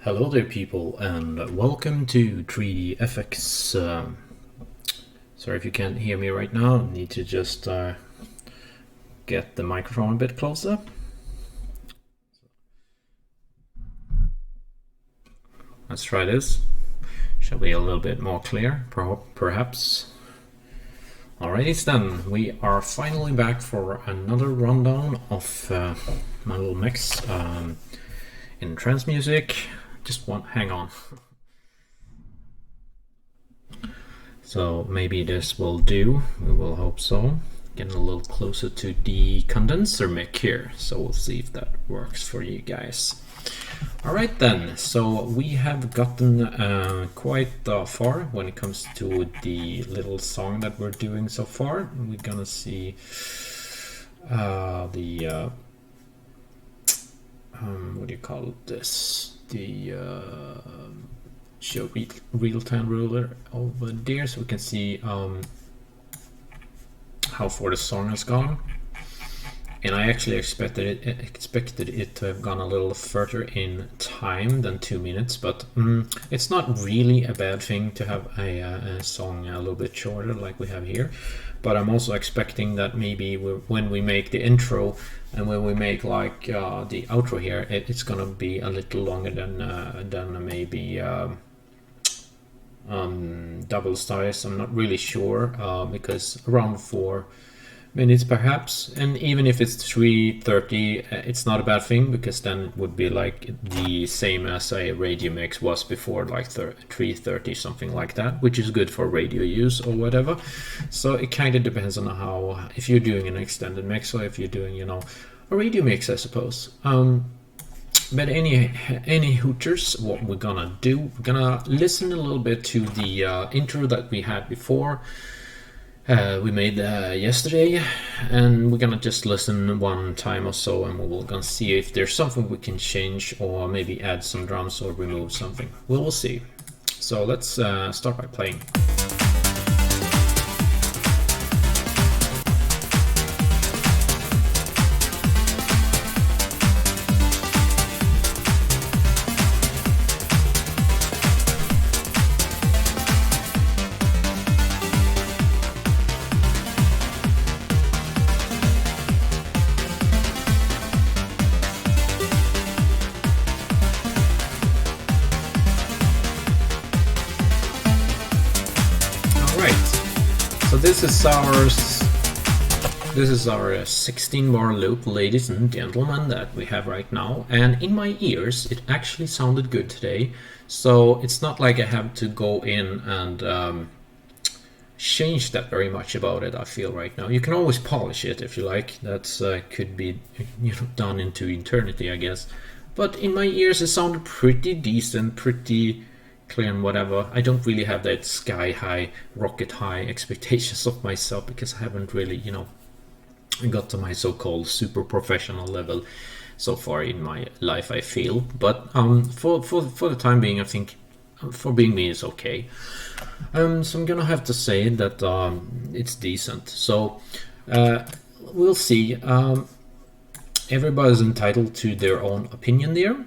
Hello there people and welcome to 3DFX. Sorry if you can't hear me right now, I need to just get the microphone a bit closer. Let's try this. Shall be a little bit more clear, perhaps. Alrighty then, we are finally back for another rundown of my little mix in trance music. Just hang on. So maybe this will do, we will hope so. Getting a little closer to the condenser mic here, so we'll see if that works for you guys. Alright then, so we have gotten quite far when it comes to the little song that we're doing so far. We're gonna see what do you call this? The show real-time ruler over there, so we can see how far the song has gone. And I actually expected it to have gone a little further in time than 2 minutes, but it's not really a bad thing to have a song a little bit shorter like we have here. But I'm also expecting that maybe when we make the intro and when we make like the outro here, it's gonna be a little longer than maybe double size. I'm not really sure because around 4 minutes perhaps, and even if it's 3:30 it's not a bad thing, because then it would be like the same as a radio mix was before, like 3:30 something like that, which is good for radio use or whatever. So it kind of depends on how, if you're doing an extended mix or if you're doing, you know, a radio mix, I suppose. But any hooters, what we're gonna do, we're gonna listen a little bit to the intro that we had before. We made yesterday, and we're gonna just listen one time or so, and we're gonna see if there's something we can change or maybe add some drums or remove something. We will see. So let's start by playing. So this is our 16 bar loop, ladies and gentlemen, that we have right now, and in my ears it actually sounded good today. So it's not like I have to go in and change that very much about it, I feel, right now. You can always polish it if you like. That's could be, you know, done into eternity, I guess. But in my ears it sounded pretty decent, pretty clear and whatever. I don't really have that sky high, rocket high expectations of myself, because I haven't really, you know, got to my so-called super professional level so far in my life, I feel. But for the time being, I think for being me is okay. So I'm gonna have to say that it's decent. So we'll see. Everybody's entitled to their own opinion there.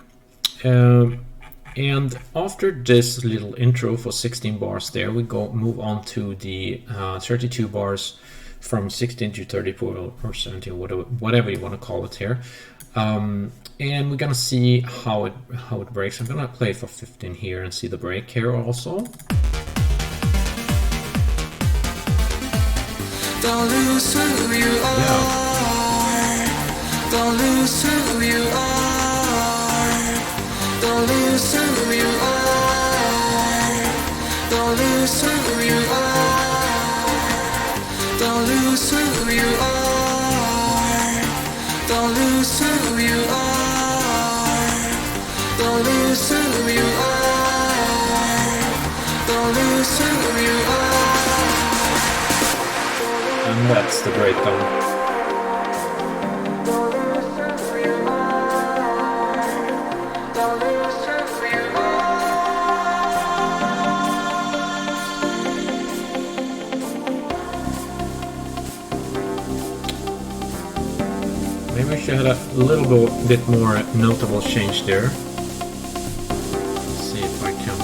And after this little intro for 16 bars there, we move on to the 32 bars from 16 to 34 or 17, whatever you want to call it here. And we're gonna see how it breaks. I'm gonna play for 15 here and see the break here also. Don't lose who you are. Don't lose who you are. Don't lose who you are. Don't lose who you are. Don't lose who you are. Don't lose who you are. Don't lose who you are. Don't lose who you are. And that's the breakdown. Maybe we should have a little bit more notable change there. if I can.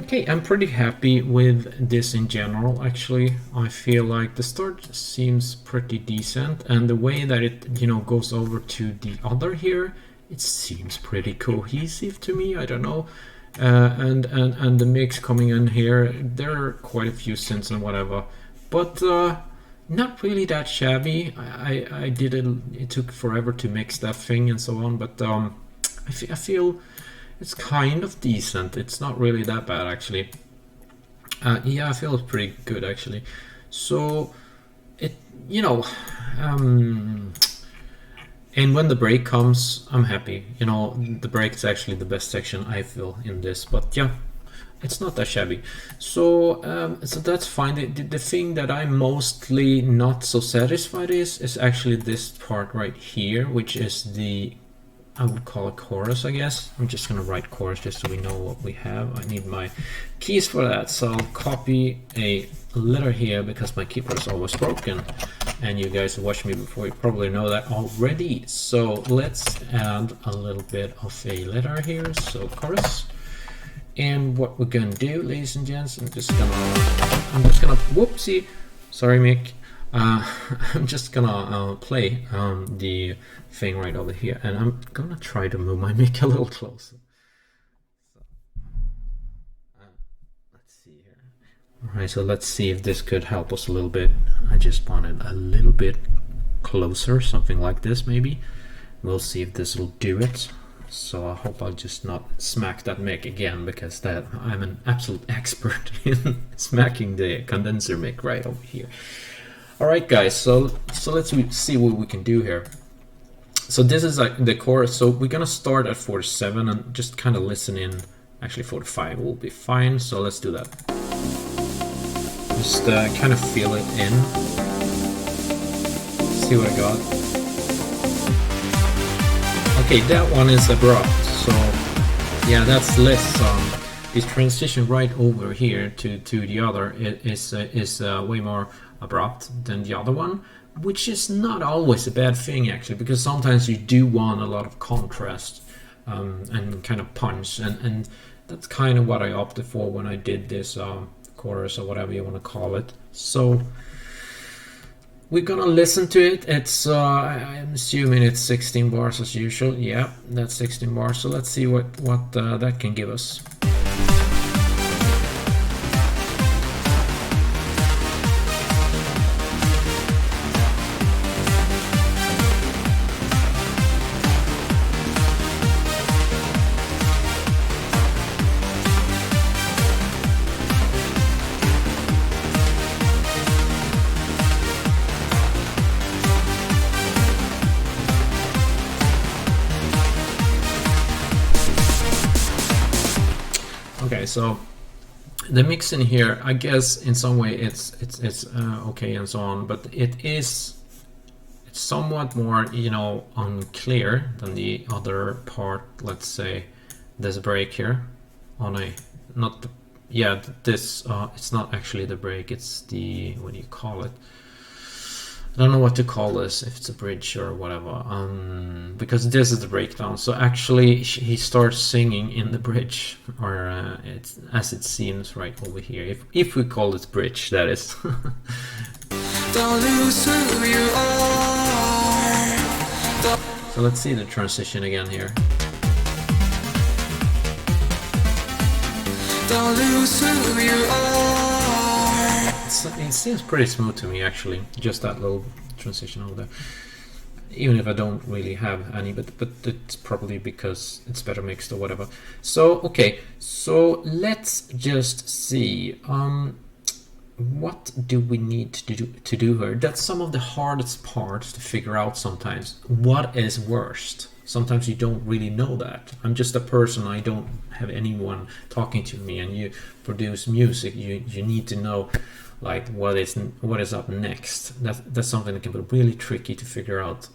Okay, I'm pretty happy with this in general. Actually, I feel like the start seems pretty decent, and the way that it, you know, goes over to the other here, it seems pretty cohesive to me. I don't know. And the mix coming in here, there are quite a few synths and whatever, but not really that shabby. I did it took forever to mix that thing and so on, but I feel it's kind of decent. It's not really that bad actually. Yeah, I feel it's pretty good actually. So it, you know, and when the break comes, I'm happy. You know, the break is actually the best section I feel in this. But yeah, it's not that shabby. So so that's fine. The thing that I'm mostly not so satisfied is actually this part right here, which is the, I would call it chorus, I guess. I'm just gonna write chorus just so we know what we have. I need my keys for that, so I'll copy a letter here because my keyboard is always broken. And you guys who watched me before, you probably know that already. So let's add a little bit of a letter here, so chorus. And what we're gonna do, ladies and gents, I'm just gonna, whoopsie, sorry Mick. I'm just gonna play the thing right over here, and I'm gonna try to move my mic a little closer. So, let's see here. Alright, so let's see if this could help us a little bit. I just want it a little bit closer, something like this maybe. We'll see if this will do it. So I hope I'll just not smack that mic again, because that I'm an absolute expert in smacking the condenser mic right over here. Alright guys, so let's see what we can do here. So this is like the chorus, so we're gonna start at 47 and just kind of listen in. Actually 45 will be fine, so let's do that. Just kind of feel it in. See what I got. Okay, that one is abrupt, so yeah, that's less this transition right over here to the other is way more abrupt than the other one, which is not always a bad thing actually, because sometimes you do want a lot of contrast and kind of punch, and that's kind of what I opted for when I did this chorus or whatever you want to call it. So we're gonna listen to it. It's I'm assuming it's 16 bars as usual. Yeah, that's 16 bars, so let's see what that can give us. Okay, so the mix in here, I guess in some way it's okay and so on, but it's somewhat more, you know, unclear than the other part. Let's say this break here on a, not the, yeah, this it's not actually the break, it's the, what do you call it? I don't know what to call this, if it's a bridge or whatever, because this is the breakdown. So actually he starts singing in the bridge, or it's as it seems right over here, if we call it bridge, that is. Don't lose who you are. So let's see the transition again here. Don't lose who you are. It seems pretty smooth to me actually, just that little transition over there, even if I don't really have any, but it's probably because it's better mixed or whatever. So okay, so let's just see what do we need to do here. That's some of the hardest parts to figure out sometimes. What is worst? Sometimes you don't really know that. I'm just a person, I don't have anyone talking to me, and you produce music, you need to know like what is up next. That's something that can be really tricky to figure out.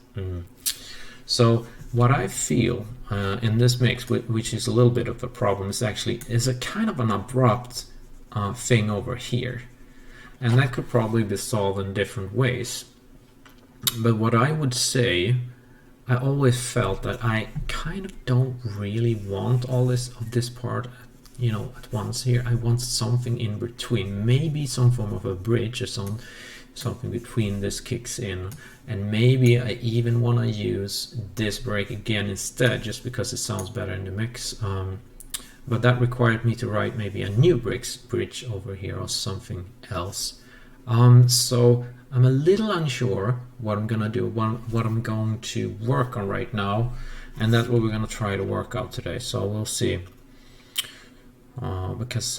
So what I feel in this mix, which is a little bit of a problem, is a kind of an abrupt thing over here, and that could probably be solved in different ways. But what I would say, I always felt that I kind of don't really want all this part, you know, at once here. I want something in between, maybe some form of a bridge or something between this kicks in, and maybe I even want to use this break again instead, just because it sounds better in the mix. But that required me to write maybe a new bridge over here or something else. So I'm a little unsure what I'm gonna do, what I'm going to work on right now, and that's what we're gonna try to work out today. So we'll see. Because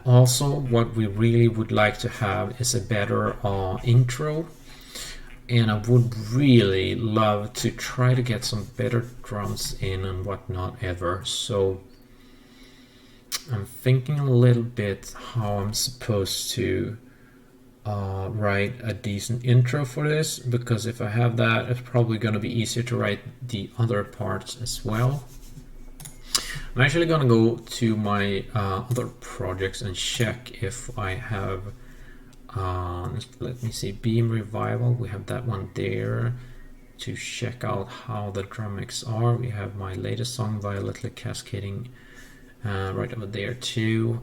also what we really would like to have is a better intro, and I would really love to try to get some better drums in and whatnot ever. So I'm thinking a little bit how I'm supposed to write a decent intro for this, because if I have that, it's probably going to be easier to write the other parts as well. I'm actually going to go to my other projects and check if I have, let me see, Beam Revival, we have that one there, to check out how the drum mix are. We have my latest song, Violetly Cascading, right over there too.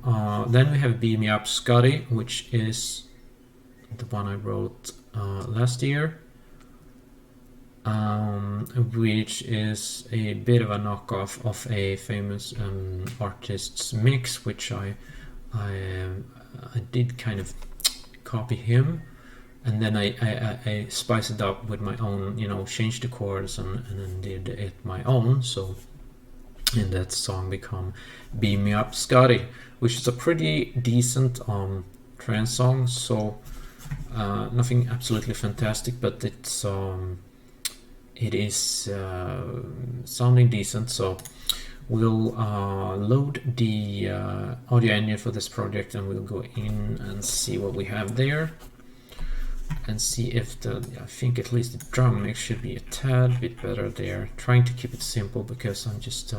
Then we have Beam Me Up Scotty, which is the one I wrote last year, which is a bit of a knockoff of a famous artist's mix, which I did kind of copy him, and then I spiced it up with my own, you know, changed the chords and then did it my own. So in that song become Beam Me Up Scotty, which is a pretty decent trance song. So nothing absolutely fantastic, but it's it is sounding decent. So we'll load the audio engine for this project, and we'll go in and see what we have there, and see if I think at least the drum mix should be a tad bit better there. Trying to keep it simple because I'm just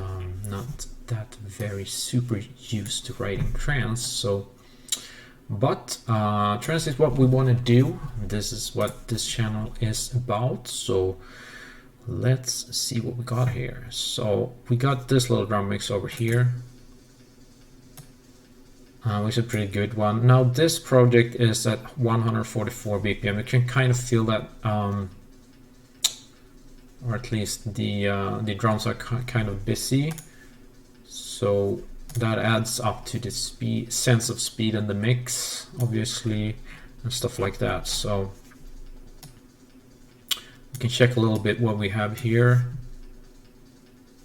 not that very super used to writing trance. So, but trance is what we want to do. This is what this channel is about. So let's see what we got here. So we got this little drum mix over here, which is a pretty good one. Now this project is at 144 BPM. You can kind of feel that, or at least the drums are kind of busy. So that adds up to the sense of speed in the mix, obviously, and stuff like that. So we can check a little bit what we have here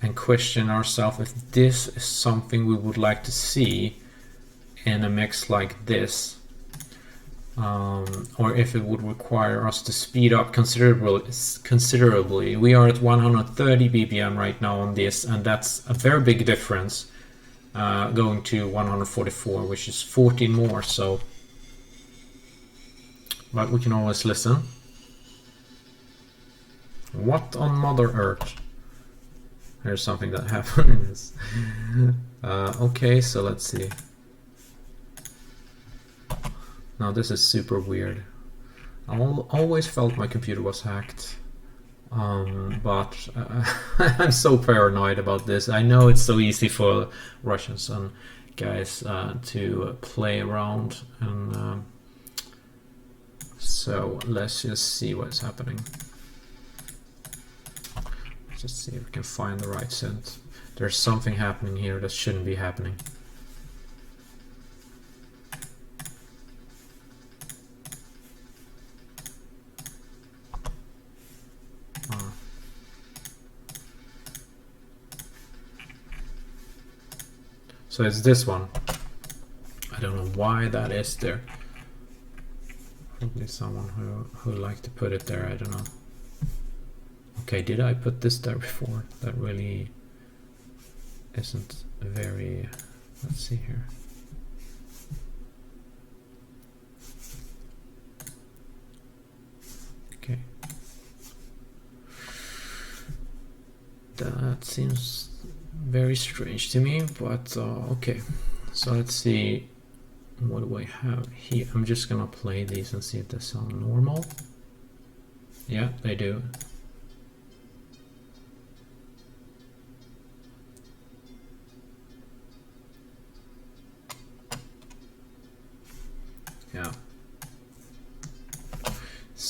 and question ourselves if this is something we would like to see in a mix like this, or if it would require us to speed up considerably. We are at 130 BPM right now on this, and that's a very big difference, going to 144, which is 14 more. So, but we can always listen. What on Mother Earth? Here's something that happened. Okay, so let's see. Now this is super weird. I always felt my computer was hacked, but I'm so paranoid about this. I know it's so easy for Russians and guys to play around, and so let's just see what's happening. Let's just see if we can find the right synth. There's something happening here that shouldn't be happening. So it's this one. I don't know why that is there. Probably someone who liked to put it there, I don't know. Okay, did I put this there before? That really isn't very... Let's see here. Okay. That seems very strange to me, but okay. So let's see, what do I have here? I'm just gonna play these and see if they sound normal. Yeah, they do.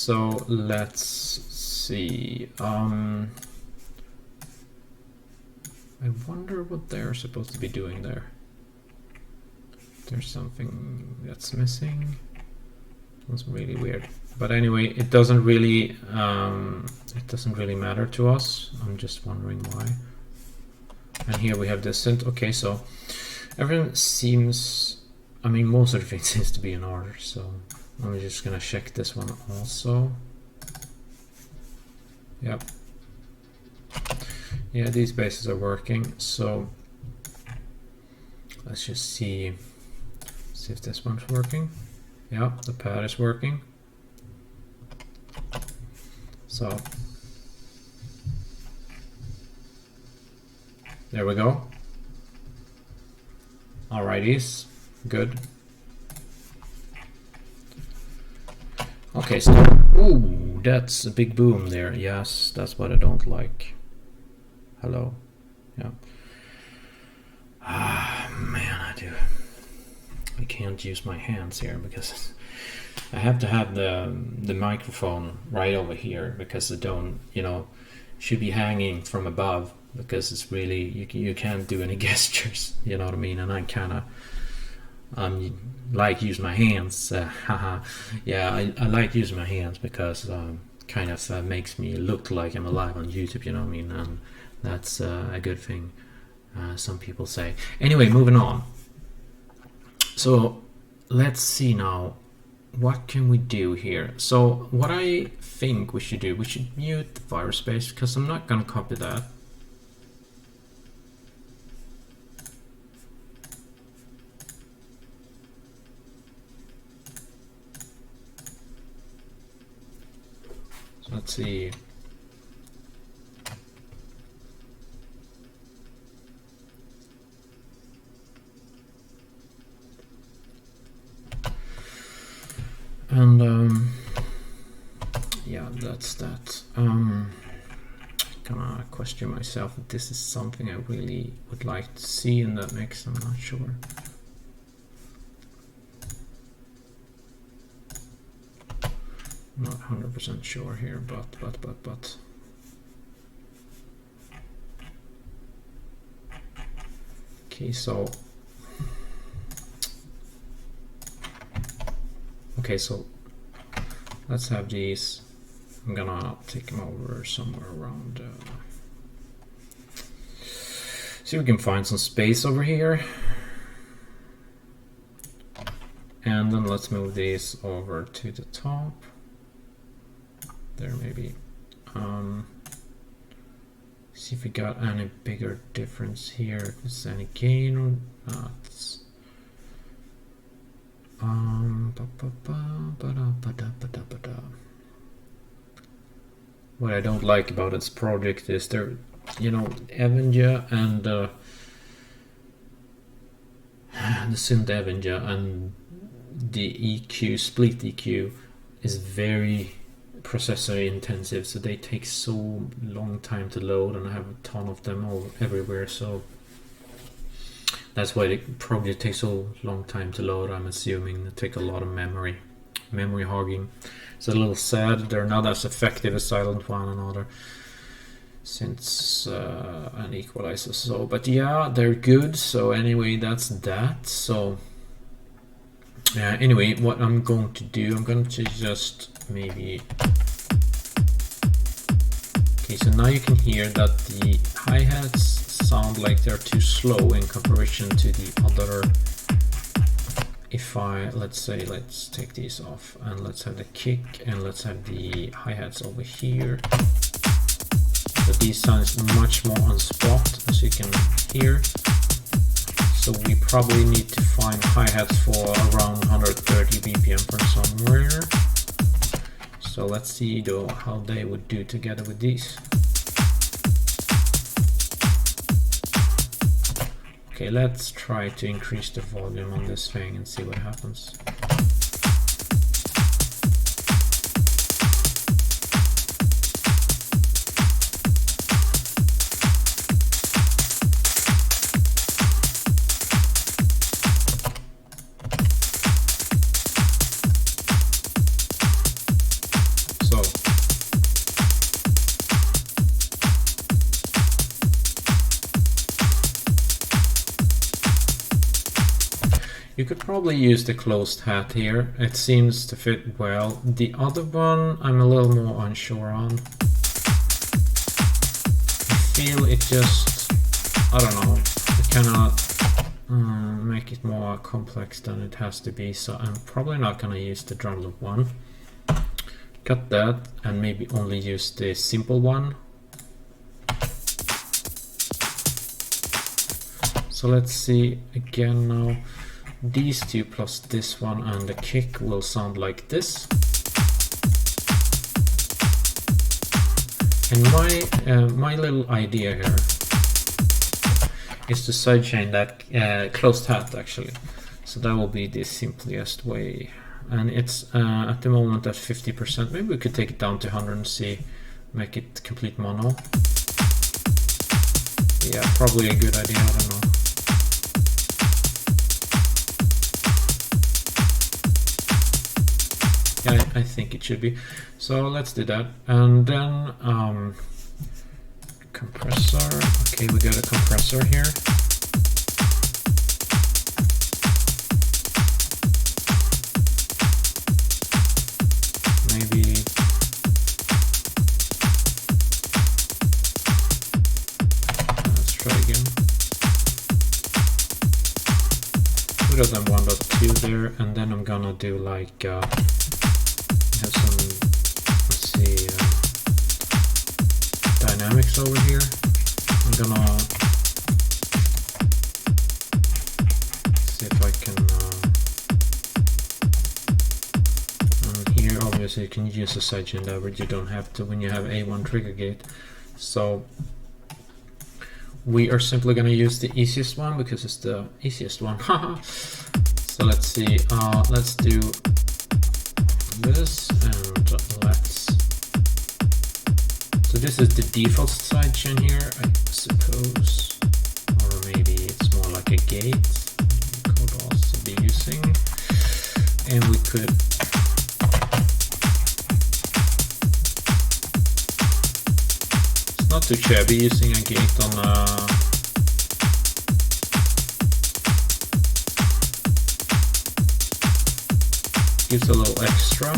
so let's see. I wonder what they're supposed to be doing there. There's something that's missing. It's really weird. But anyway, it doesn't really matter to us. I'm just wondering why. And here we have this synth. Okay, so everything seems, I mean, most of the things seems to be in order. So I'm just gonna check this one also. Yep. Yeah, these basses are working. So let's just see if this one's working. Yeah, the pad is working. So there we go. Alrighties, good. Okay, so ooh, that's a big boom there. Yes, that's what I don't like. Hello. Yeah. Ah, man, I can't use my hands here because I have to have the microphone right over here because I don't, should be hanging from above because it's really, you can't do any gestures, you know what I mean? And I kind of like use my hands. Yeah, I like using my hands because kind of makes me look like I'm alive on YouTube, you know what I mean? And that's a good thing, some people say. Anyway, moving on. So let's see now, what can we do here? So what I think we should do, we should mute the virus space because I'm not going to copy that. So let's see. And yeah, that's that. Gonna question myself if this is something I really would like to see in that mix. I'm not sure. Not 100% sure here, but. Okay, so. Okay, so let's have these. I'm gonna take them over somewhere around. See if we can find some space over here. And then let's move these over to the top. There, maybe. See if we got any bigger difference here. If there's any gain or not. What I don't like about this project is there, Avenger and the synth Avenger and the EQ, split EQ is very processor intensive, so they take so long time to load, and I have a ton of them all everywhere, so that's why it probably takes so long time to load. I'm assuming they take a lot of memory hogging. It's a little sad they're not as effective as Silent One and other synths and equalizers. So, but yeah, they're good. So anyway, that's that. So anyway, what I'm going to do, I'm going to just maybe. Okay, so now you can hear that the hi-hats sound like they're too slow in comparison to the other. If let's take these off and let's have the kick and let's have the hi-hats over here. So these sounds much more on spot, as you can hear. So we probably need to find hi-hats for around 130 BPM from somewhere. So let's see though how they would do together with these. Okay, let's try to increase the volume on this thing and see what happens. You could probably use the closed hat here. It seems to fit well. The other one I'm a little more unsure on. I feel it just, I don't know, it cannot make it more complex than it has to be, so I'm probably not gonna use the drum loop one. Cut that and maybe only use the simple one. So let's see again now. These two plus this one and the kick will sound like this. And my little idea here is to sidechain that closed hat actually. So that will be the simplest way. And it's at the moment at 50%. Maybe we could take it down to 100 and see, make it complete mono. Yeah, probably a good idea, I don't know. Yeah, I think it should be. So let's do that. And then compressor. Okay, we got a compressor here. Maybe let's try again. Put it on 1.2 there, and then I'm gonna do like have some, let's see, dynamics over here. I'm gonna see if I can and here obviously you can use a sidechain leverage. You don't have to when you have A1 trigger gate. So we are simply gonna use the easiest one because it's the easiest one. So let's see, let's do this, and let's, so this is the default sidechain here, I suppose, or maybe it's more like a gate we could also be using, and we could it's not too shabby using a gate on gives a little extra.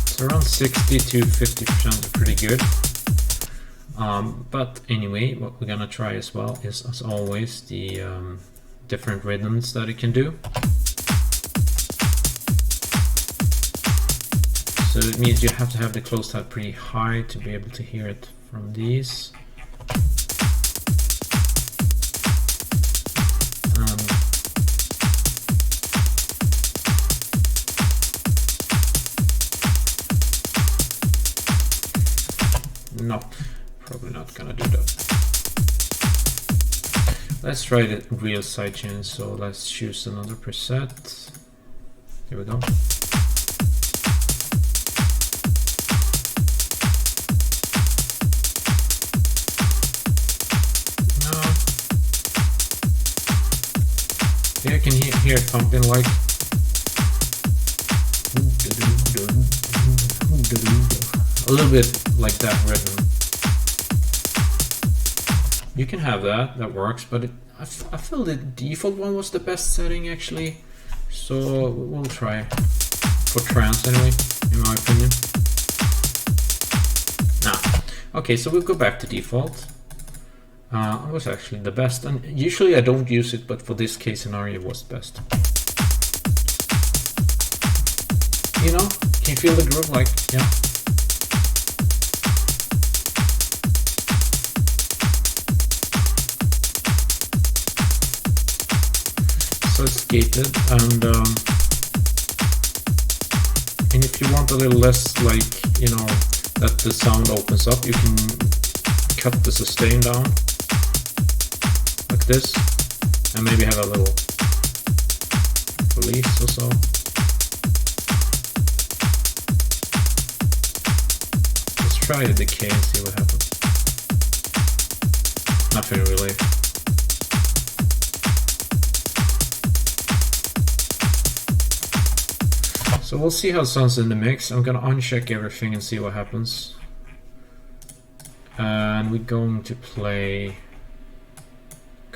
It's around 60 to 50% are pretty good. But anyway, what we're gonna try as well is, as always, the different rhythms that it can do. So it means you have to have the closed hat pretty high to be able to hear it from these. No, probably not gonna do that. Let's try the real sidechain. So let's choose another preset. Here we go. No. Here you can hear it pumping like. A little bit like that rhythm. You can have that, that works, but I feel the default one was the best setting actually. So we'll try for trance anyway, in my opinion. Okay, so we'll go back to default. It was actually the best, and usually I don't use it, but for this case scenario it was best. You know, can you feel the groove? Like, yeah. So it's gated, and if you want a little less, like, you know, that the sound opens up, you can cut the sustain down like this, and maybe have a little release or so. Let's try the decay and see what happens. Nothing really. So we'll see how it sounds in the mix. I'm gonna uncheck everything and see what happens. And we're going to play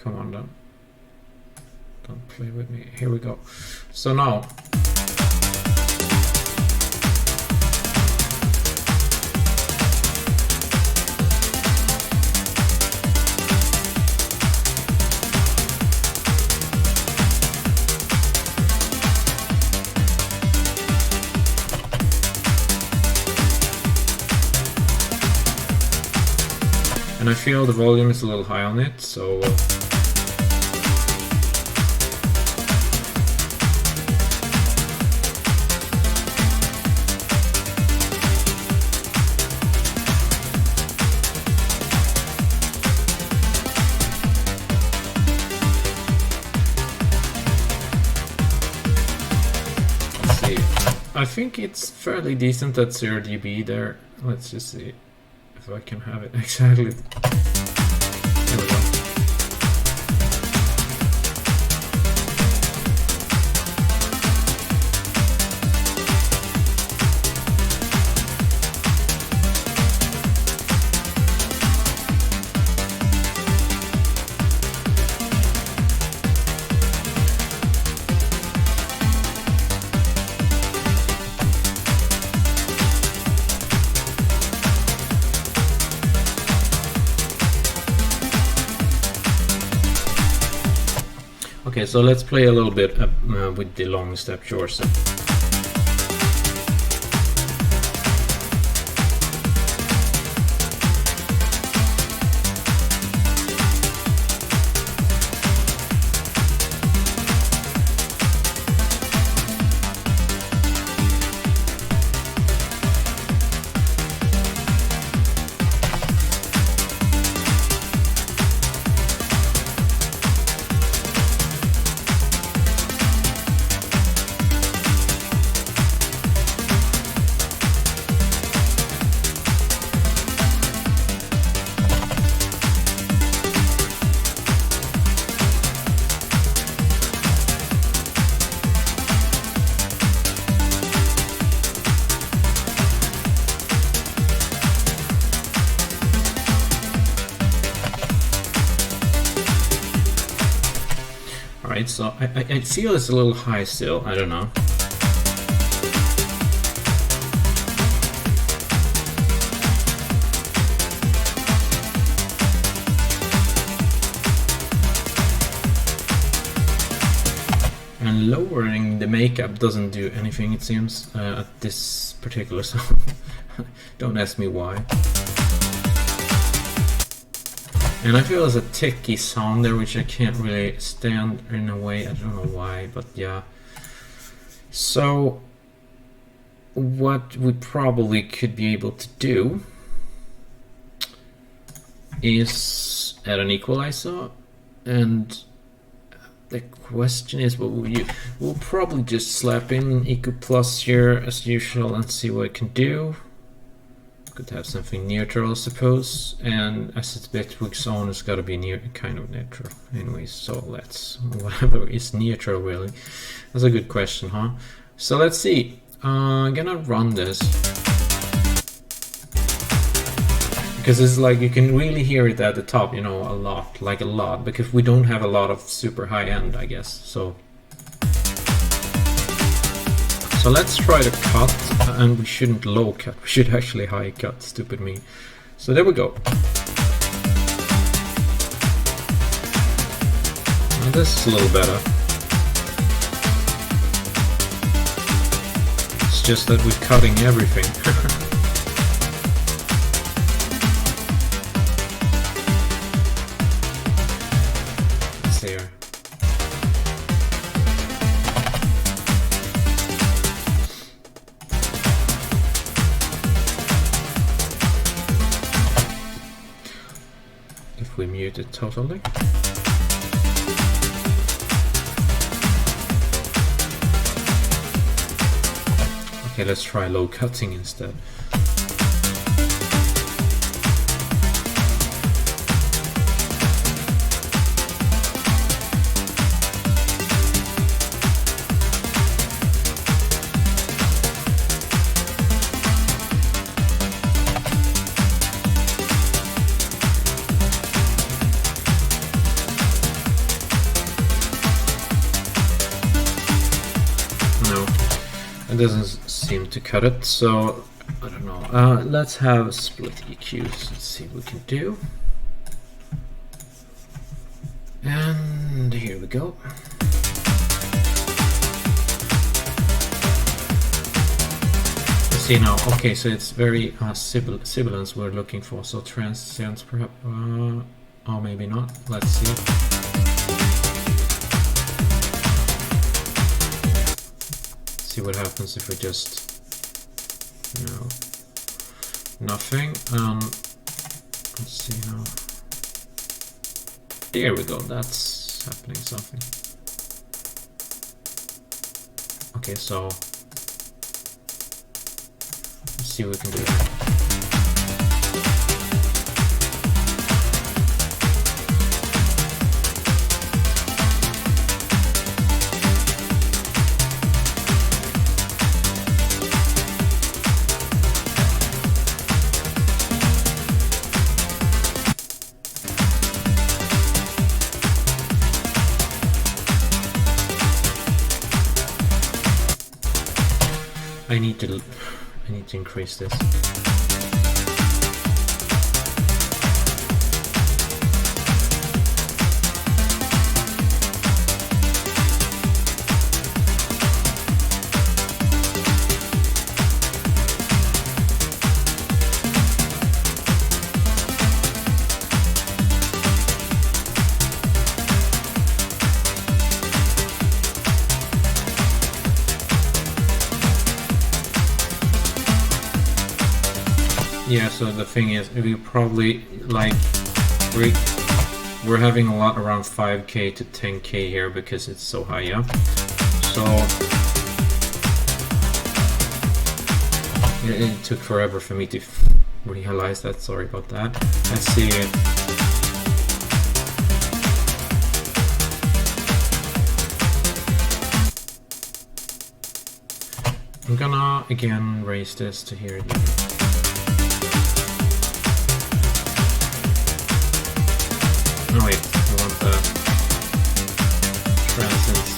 Come on then. Don't play with me. Here we go. So now. And I feel the volume is a little high on it, so let's see. I think it's fairly decent at 0 dB there. Let's just see if I can have it exactly. There we go. Okay, so let's play a little bit with the long step chords. Alright, so I feel it's a little high still, I don't know. And lowering the makeup doesn't do anything, it seems, at this particular song. Don't ask me why. And I feel there's a ticky sound there, which I can't really stand in a way. I don't know why, but yeah. So what we probably could be able to do is add an equalizer, and the question is, what will you? We'll probably just slap in EQ plus here as usual and see what it can do. Could have something neutral, I suppose, and as it's Bitwig zone, it's got to be near, kind of neutral. Anyways, so let's, whatever is neutral really. That's a good question, huh? So let's see. I'm gonna run this because it's like you can really hear it at the top, you know, a lot, because we don't have a lot of super high end, I guess. So let's try to cut, and we shouldn't low cut, we should actually high cut, stupid me. So there we go. Now this is a little better. It's just that we're cutting everything. Let's see here. We mute it totally. Okay, let's try low cutting instead. It doesn't seem to cut it, so I don't know. Let's have split EQs. Let's see what we can do. And here we go. See now, okay, so it's very sibilance we're looking for, so transients perhaps, or maybe not. Let's see. See what happens if we just, you know, nothing. Let's see now. There we go. That's happening something. Okay, so. Let's see what we can do. I need to increase this. Yeah, so the thing is, we probably like we're having a lot around 5k to 10k here because it's so high, yeah. So it took forever for me to realize that. Sorry about that. Let's see. I'm gonna again raise this to here. Oh wait, I want the transients.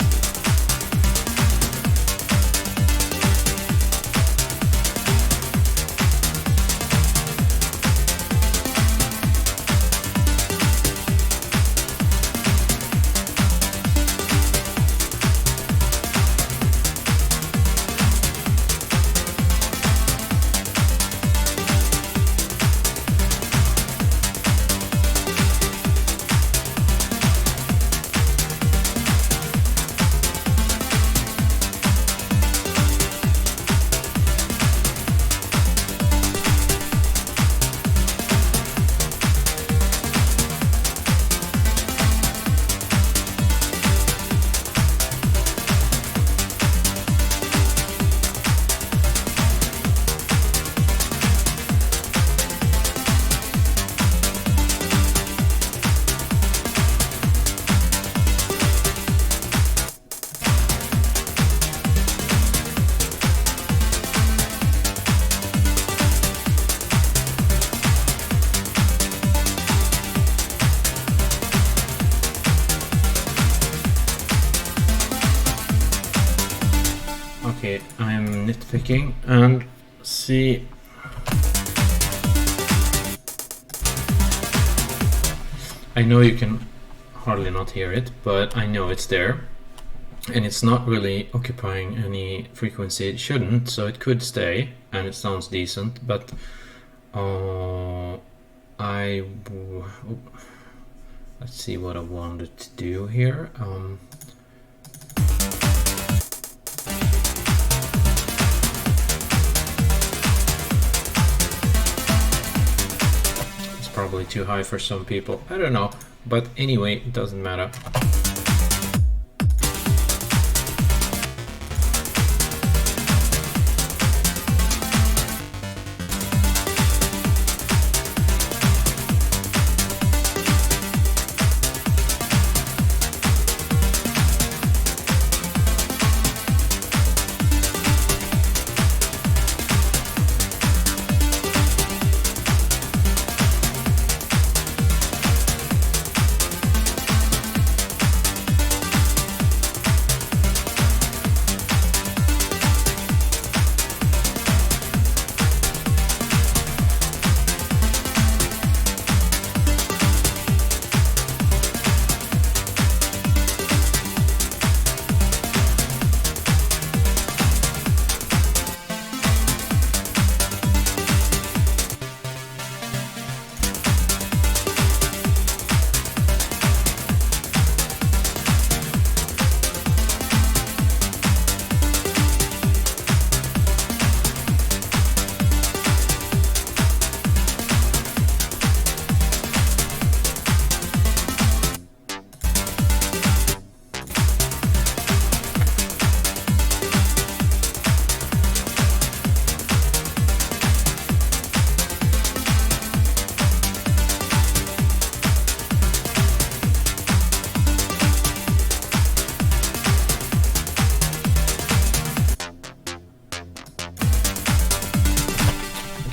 Okay, I'm nitpicking and see. I know you can hardly not hear it, but I know it's there. And it's not really occupying any frequency. It shouldn't, so it could stay, and it sounds decent, but let's see what I wanted to do here. It's probably too high for some people. I don't know, but anyway, it doesn't matter.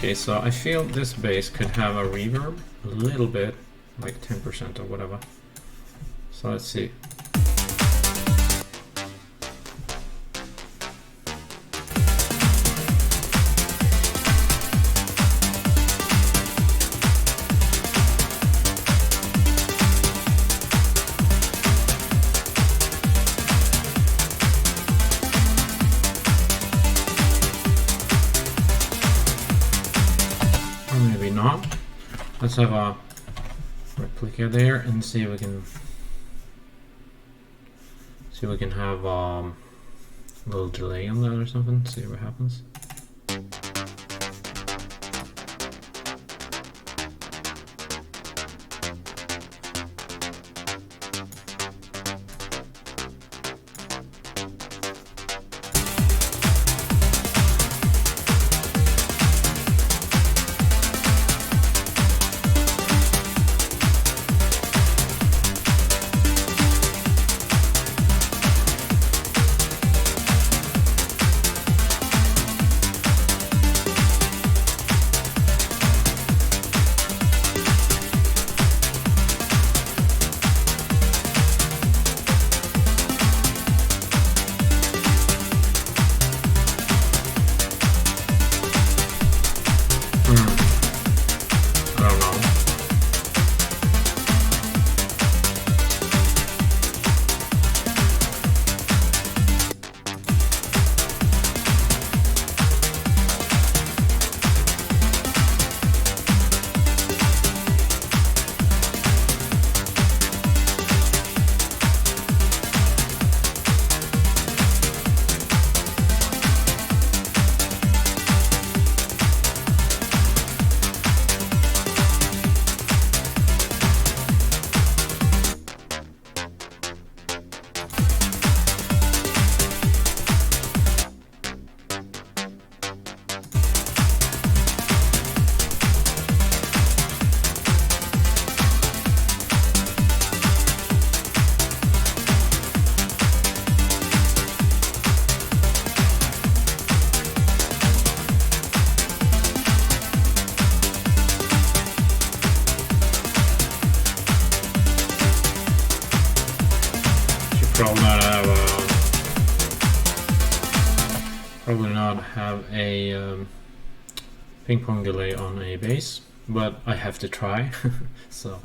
Okay, so I feel this bass could have a reverb a little bit, like 10% or whatever. So let's see. Let's have a replica there and see if we can have a little delay on that or something. See what happens. Probably not have a ping pong delay on a bass, but I have to try. So,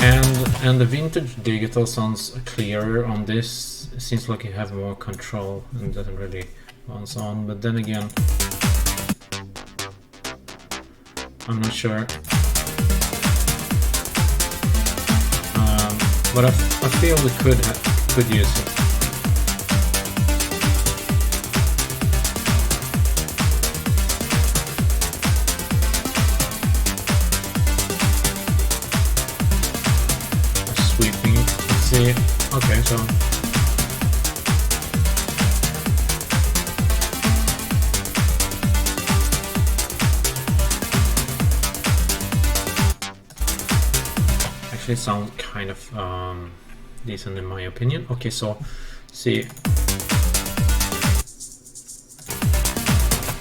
and the vintage digital sounds clearer on this. It seems like you have more control and doesn't really bounce on. But then again, I'm not sure. But I feel we could use it. Sweeping. Let's see. Okay, so. Actually sound kind of decent in my opinion. Okay, so see,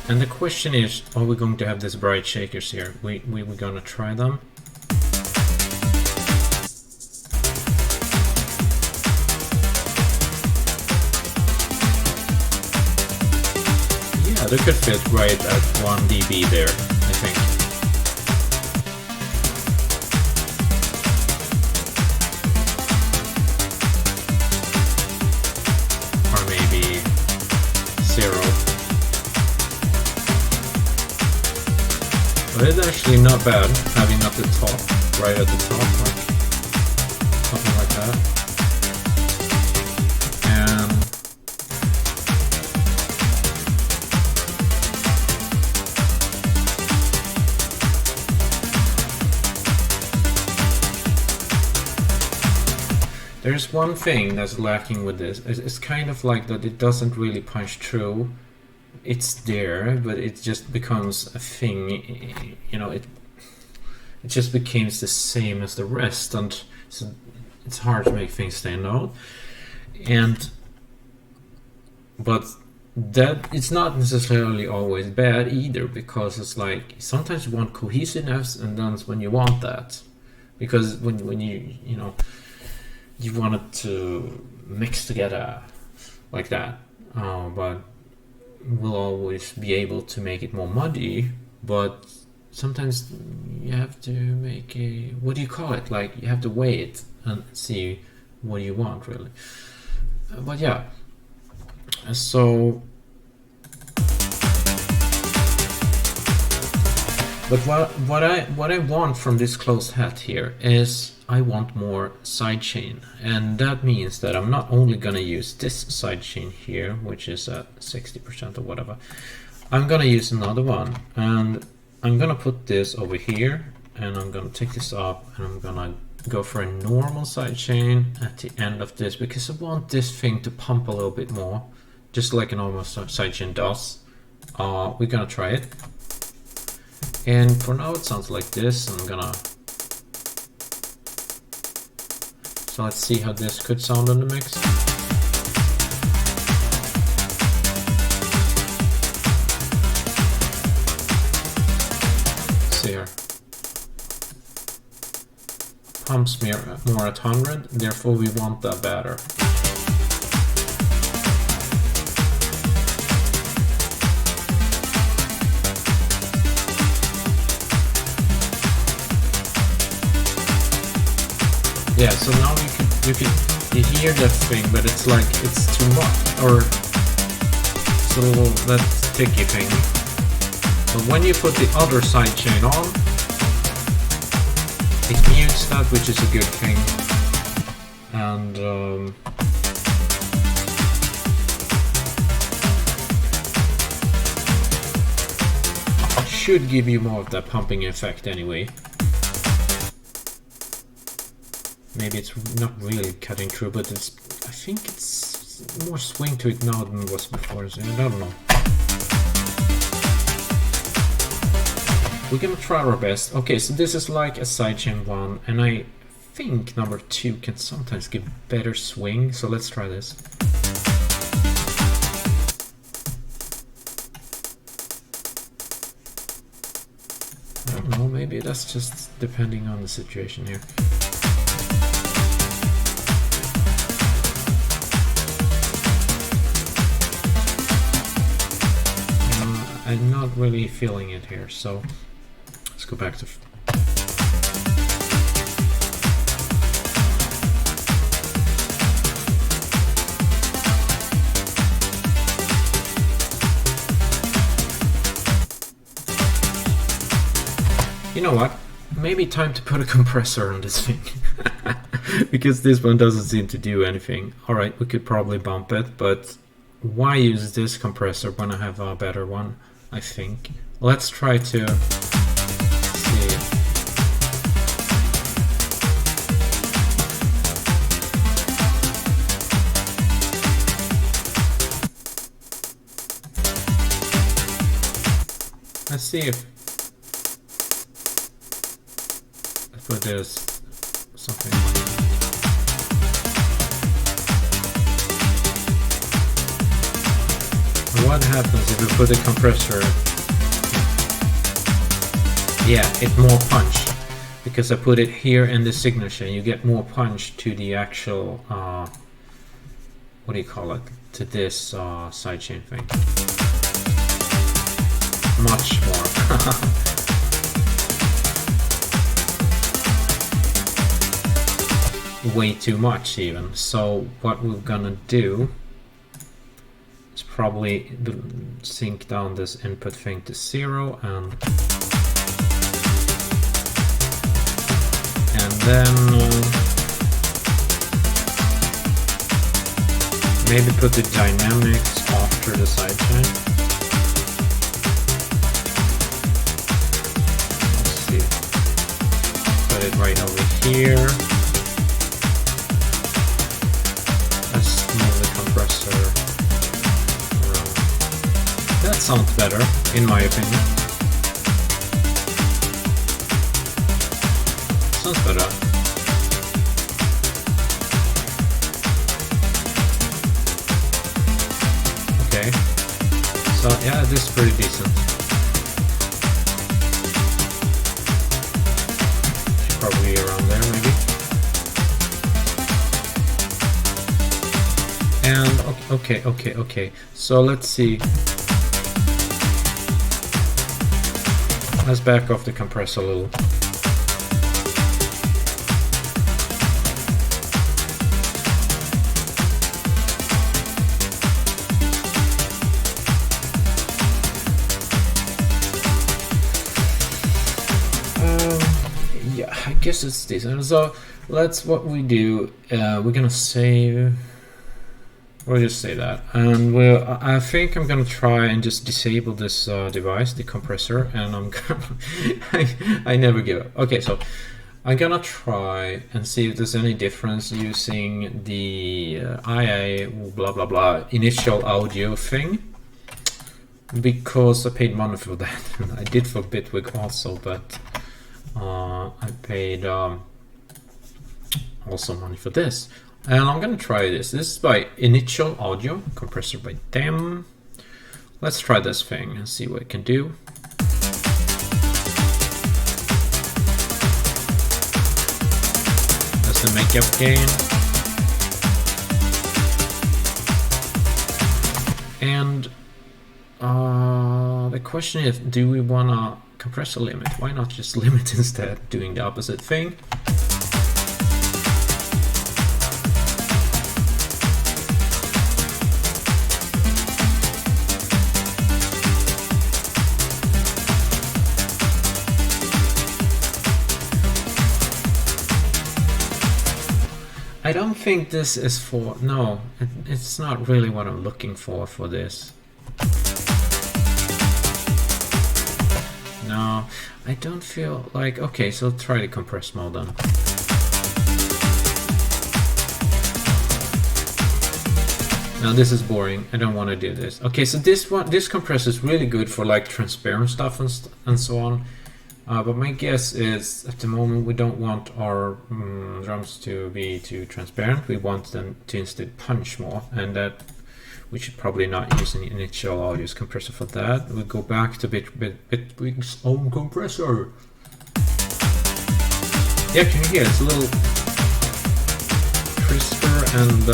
and the question is, are we going to have these bright shakers here? We're gonna try them. Yeah, they could fit right at 1 dB there, I think. But it's actually not bad having at the top, right at the top, like something like that. And there's one thing that's lacking with this. It's kind of like that it doesn't really punch through. It's there, but it just becomes a thing, you know, it just becomes the same as the rest, and so it's hard to make things stand out. But that it's not necessarily always bad either, because it's like sometimes you want cohesiveness and then when you want that, because when you know you want it to mix together like that, but we'll always be able to make it more muddy. But sometimes you have to make a, what do you call it, like you have to weigh it and see what you want really. But yeah, so but what I want from this closed hat here is I want more sidechain, and that means that I'm not only gonna use this sidechain here, which is at 60% or whatever. I'm gonna use another one, and I'm gonna put this over here, and I'm gonna take this up, and I'm gonna go for a normal sidechain at the end of this, because I want this thing to pump a little bit more, just like a normal sidechain does. We're gonna try it, and for now it sounds like this. I'm gonna, so let's see how this could sound in the mix. Here pumps more at 100, therefore we want that better. Yeah, so now you hear that thing, but it's like it's too much, or it's a little that sticky thing. But when you put the other sidechain on, it mutes that, which is a good thing. And should give you more of that pumping effect anyway. Maybe it's not really cutting through, but it's, I think it's more swing to it now than it was before, so I don't know. We're gonna try our best. Okay, so this is like a sidechain 1, and I think number 2 can sometimes give better swing, so let's try this. I don't know, maybe that's just depending on the situation here. I'm not really feeling it here, so let's go back to you know what? Maybe time to put a compressor on this thing. Because this one doesn't seem to do anything. Alright, we could probably bump it, but why use this compressor when I have a better one? I think. Let's try to see. Let's see if there's something. What happens if we put a compressor? Yeah, it's more punch, because I put it here in the signature. You get more punch to the actual what do you call it, to this sidechain thing. Much more. Way too much even. So what we're gonna do is probably sync down this input thing to 0, and then maybe put the dynamics after the sidechain. Let's see. Put it right over here. Let's move the compressor around. That sounds better, in my opinion. Sounds better. Okay. So yeah, this is pretty decent. Should probably be around there maybe. And okay. So let's see. Let's back off the compressor a little. Yeah, I guess it's decent. So let's what we do. We're gonna save. We'll just say that, and I think I'm gonna try and just disable this device, the compressor, and I'm gonna. I never give up. Okay, so I'm gonna try and see if there's any difference using the IA blah blah blah initial audio thing, because I paid money for that. I did for Bitwig also, but I paid also money for this. And I'm gonna try this. This is by Initial Audio, compressor by them. Let's try this thing and see what it can do. That's the makeup gain. And the question is, do we wanna compressor limit? Why not just limit instead, doing the opposite thing? I don't think this is for, no, it's not really what I'm looking for this. No, I don't feel like, okay, so try the compress mode then. Now this is boring, I don't want to do this. Okay, so this compressor is really good for like transparent stuff and so on. But my guess is at the moment we don't want our drums to be too transparent. We want them to instead punch more, and that we should probably not use an initial audio compressor for that. We'll go back to Bitwig's own compressor. Yeah, can you hear? It's a little crisper and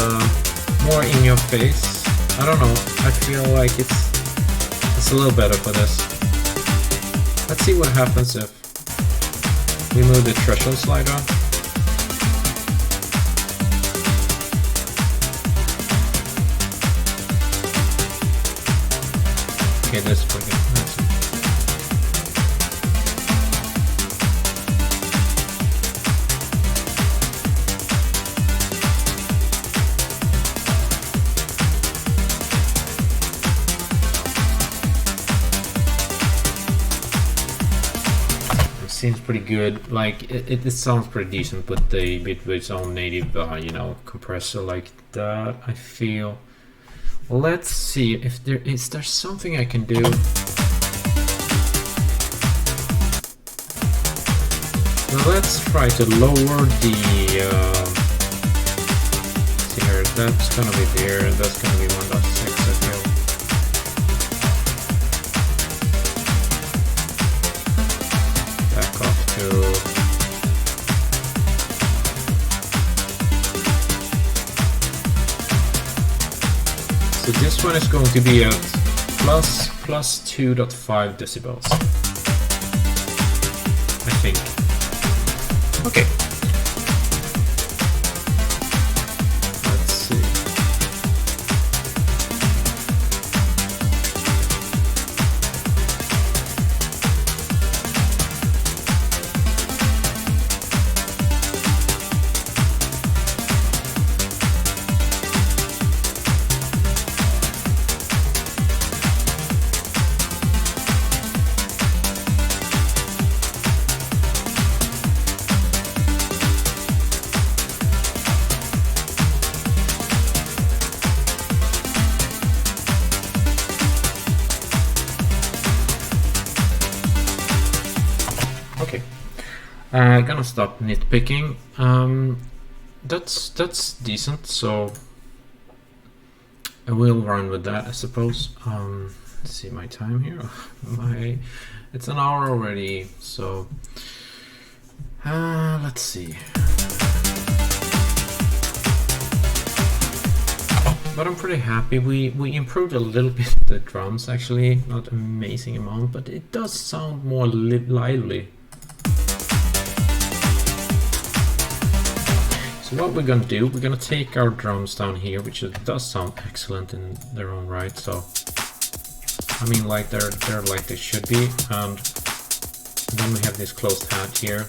more in your face. I don't know. I feel like it's a little better for this. Let's see what happens if we move the threshold slider. Okay, this is pretty good. Seems pretty good. Like it sounds pretty decent with the Bitwig's own native you know, compressor like that. I feel. Let's see if there's something I can do. Now let's try to lower the here. That's gonna be there. That's gonna be 1.6, I feel. So this one is going to be at plus 2.5 decibels, I think. Okay. Let's see. I'm gonna stop nitpicking. That's decent, so I will run with that, I suppose. let's see my time here. It's an hour already, so let's see. But I'm pretty happy. We improved a little bit the drums, actually, not an amazing amount, but it does sound more lively. So what we're gonna do, we're gonna take our drums down here, which does sound excellent in their own right. So I mean, like they're like they should be, and then we have this closed hat here.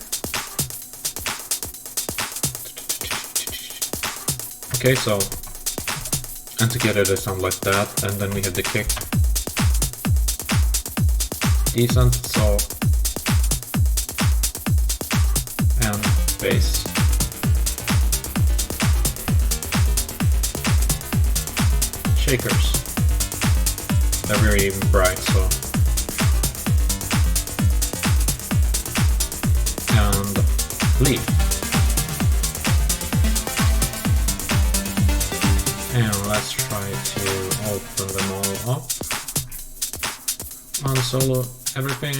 Okay, so, and together they sound like that, and then we have the kick. Decent, so, and bass. Shakers. They're very bright, so. And lead. And let's try to open them all up. On solo, everything.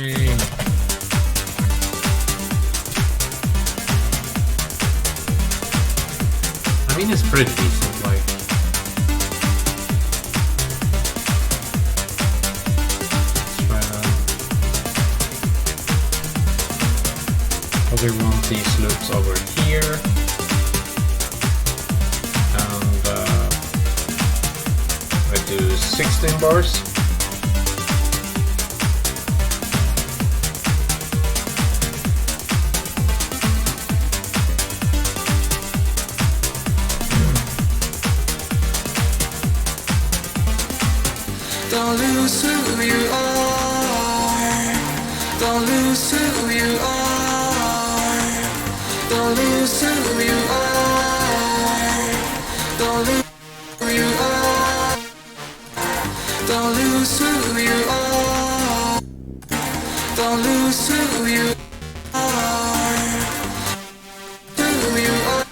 I mean, it's pretty decent, like. We want these loops over here, and I do 16 bars. Don't lose who you are. Don't lose who you are. Don't lose who you are. Don't lose who you are. Don't lose who you are. Don't lose who you are. Who you are.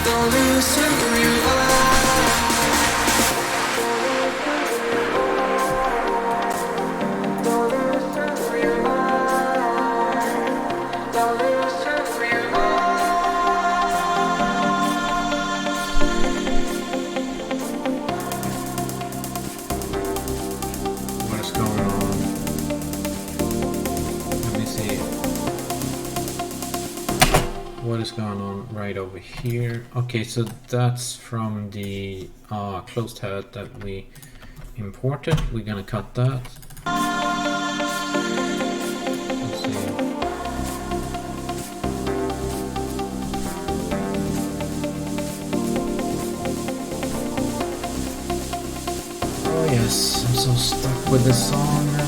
Don't lose who you are. What is going on right over here? Okay, so that's from the closed hat that we imported. We're gonna cut that. Let's see. Oh yes, I'm so stuck with this song now.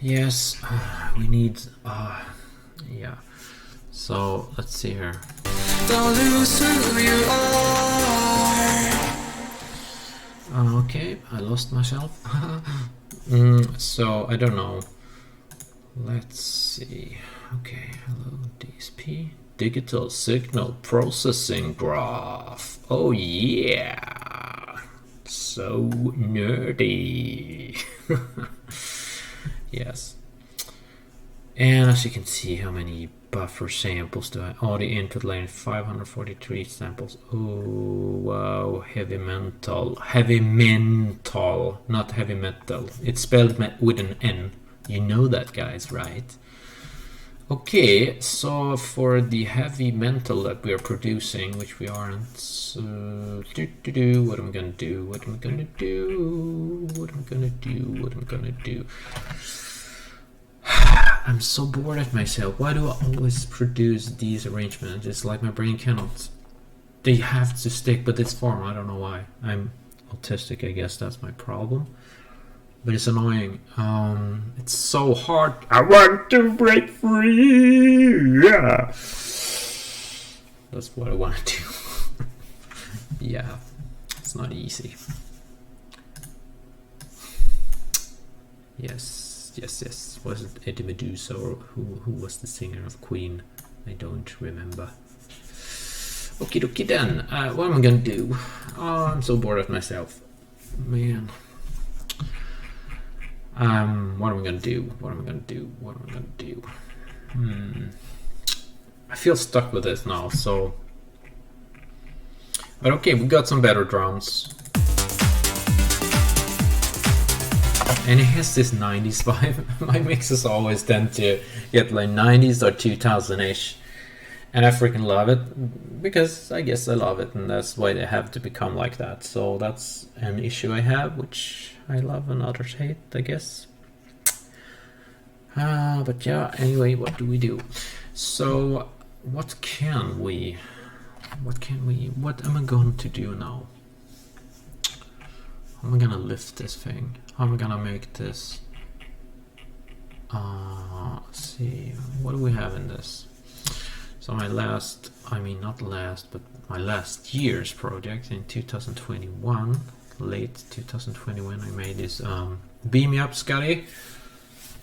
Yes, we need, yeah. So let's see here. Don't lose who you are. Okay, I lost myself. So I don't know. Let's see. Okay, hello DSP. Digital signal processing graph. Oh yeah. So nerdy. Yes. And as you can see, how many buffer samples do I? Oh, the input line 543 samples. Oh wow, heavy mental, not heavy metal. It's spelled with an N. You know that, guys, right? Okay, so for the heavy metal that we are producing, which we aren't, so what am I gonna do? What am I gonna do? What am I gonna do? What am I gonna do? I'm so bored at myself. Why do I always produce these arrangements? It's like my brain cannot. They have to stick with this form. I don't know why. I'm autistic, I guess that's my problem. But it's annoying. It's so hard. I want to break free. Yeah. That's what I want to do. Yeah, it's not easy. Yes. Was it Eddie Medusa or who was the singer of Queen? I don't remember. Okie dokie then. What am I gonna do? Oh, I'm so bored of myself. Man. What am I gonna do? I feel stuck with this now, so. But okay, we got some better drums. And it has this 90s vibe. My mixes always tend to get like 90s or 2000-ish. And I freaking love it, because I guess I love it, and that's why they have to become like that. So that's an issue I have, which I love and others hate, I guess. But yeah, anyway, what do we do? So, what am I going to do now? How am I gonna lift this thing? How am I gonna make this? Let's see, what do we have in this? So my last year's project in 2021, late 2021, I made this Beam Me Up Scotty.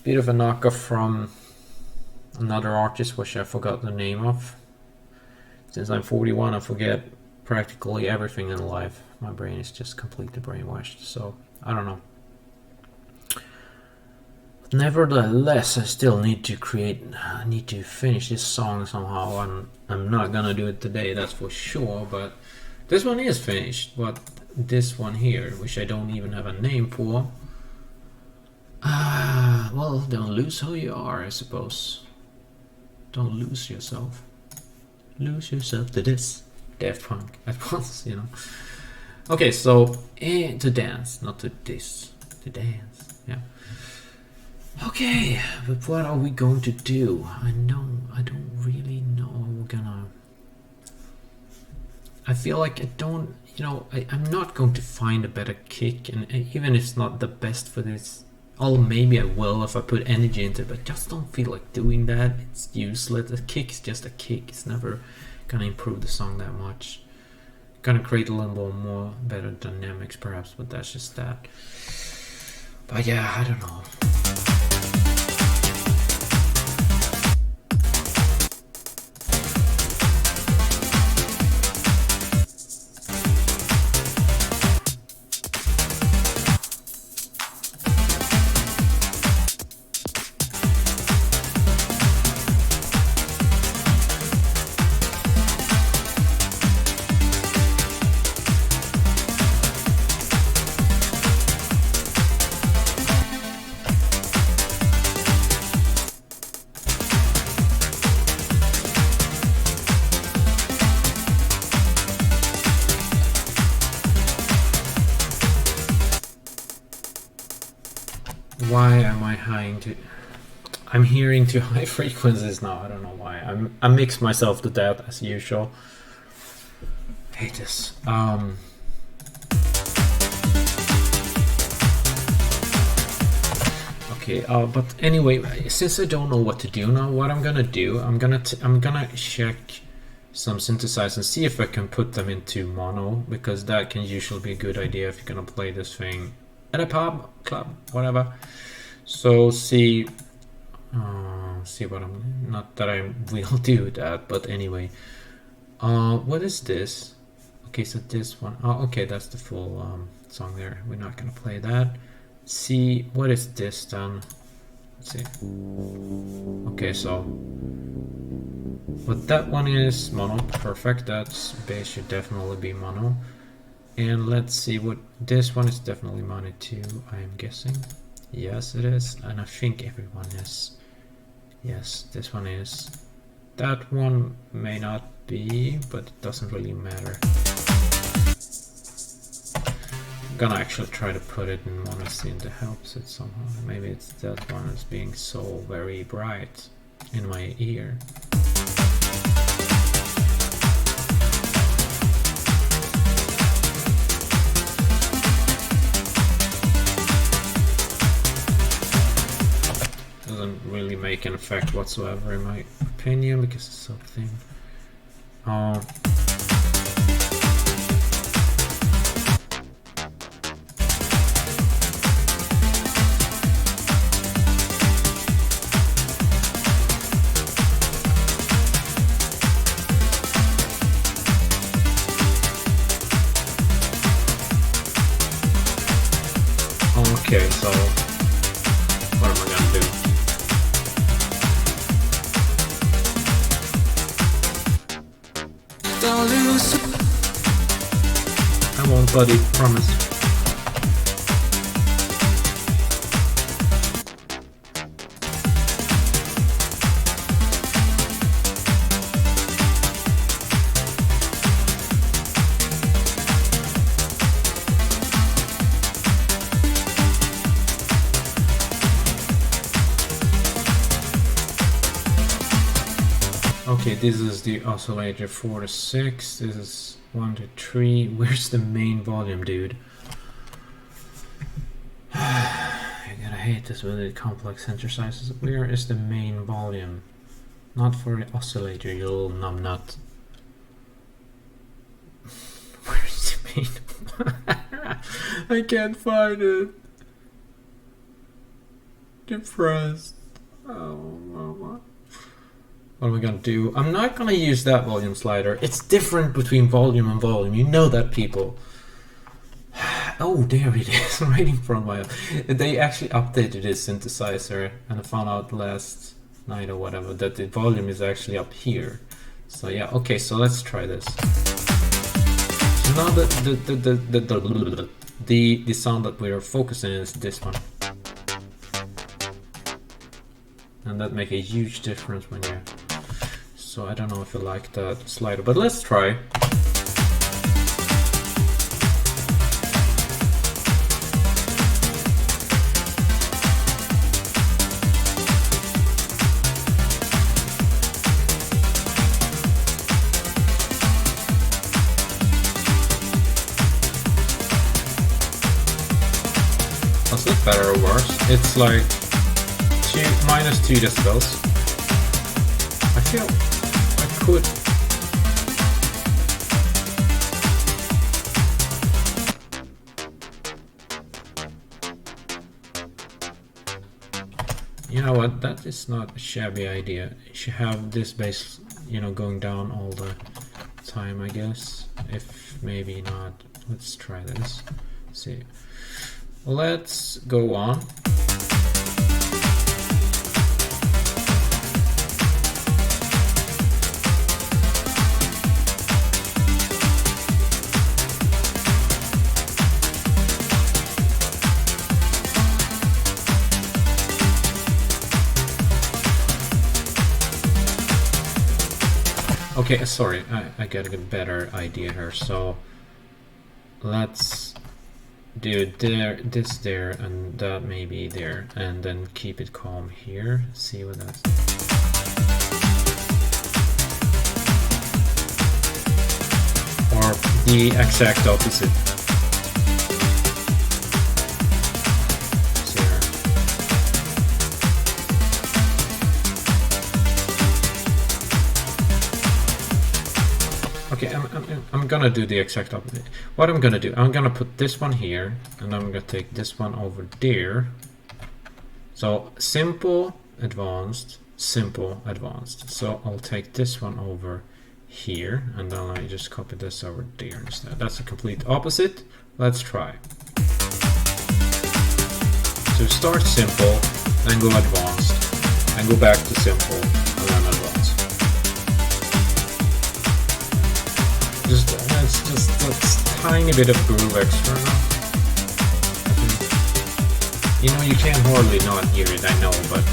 Bit of a knockoff from another artist which I forgot the name of. Since I'm 41, I forget practically everything in life. My brain is just completely brainwashed, so I don't know. Nevertheless, I still need to finish this song somehow, and I'm not gonna do it today, that's for sure, but this one is finished. But this one here, which I don't even have a name for, well, don't lose who you are, I suppose. Don't lose yourself. Lose yourself to this. Daft Punk at once, you know. Okay, so to dance, not to this. To dance, yeah. Okay, but what are we going to do? I don't really know what we're gonna. I feel like I'm not going to find a better kick, and even if it's not the best for this, or maybe I will if I put energy into it, but I just don't feel like doing that. It's useless. A kick is just a kick. It's never gonna improve the song that much. Gonna create a little bit more better dynamics perhaps, but that's just that. But yeah, I don't know. Why am I I'm hearing too high frequencies now. I don't know why. I mix myself to death as usual. I hate this. Okay. But anyway, since I don't know what to do now, what I'm gonna do, I'm gonna check some synthesizers and see if I can put them into mono, because that can usually be a good idea if you're gonna play this thing at a pub, club, whatever. So see what I'm, not that I will do that, but anyway. What is this? Okay, so this one, okay, that's the full song there. We're not gonna play that. See, what is this then? Let's see. Okay, so what that one is mono, perfect. That's bass should definitely be mono. And let's see what this one is, definitely mono too, I am guessing. Yes, it is, and I think everyone is Yes, this one is. That one may not be, but it doesn't really matter. I'm gonna actually try to put it in one scene that helps it somehow. Maybe it's that one is being so very bright in my ear. Doesn't really make an effect whatsoever in my opinion because it's so thin. Okay, so what am I gonna do? Don't lose. I won't, buddy, promise. Okay, this is the oscillator 4 to 6. This is 1 to 3. Where's the main volume, dude? You're gonna hate this with the complex synthesizers. Where is the main volume? Not for the oscillator, you little numbnut. Where's the main? I can't find it. Depressed. Oh, mama. What am I gonna do? I'm not gonna use that volume slider. It's different between volume and volume. You know that, people. Oh, there it is, right in front of my eye. They actually updated this synthesizer, and I found out last night or whatever that the volume is actually up here. So yeah, okay, so let's try this. So now the sound that we're focusing is this one. And that makes a huge difference when you... So I don't know if you like that slider, but let's try. Does it better or worse? It's like -2 decibels. I feel I could. You know what? That is not a shabby idea. You should have this bass, you know, going down all the time, I guess. If maybe not, let's try this. Let's see. Let's go on. Okay, sorry, I got a better idea here. So let's do this there, and that maybe there, and then keep it calm here. See what that's. Or the exact opposite. Okay, I'm gonna do the exact opposite. What I'm gonna do, I'm gonna put this one here, and I'm gonna take this one over there. So simple, advanced, simple, advanced. So I'll take this one over here, and then I just copy this over there instead. That's a complete opposite. Let's try. So start simple, then go advanced, and go back to simple, and then advanced. It's just a tiny bit of groove extra now. You know, you can hardly not hear it, I know, but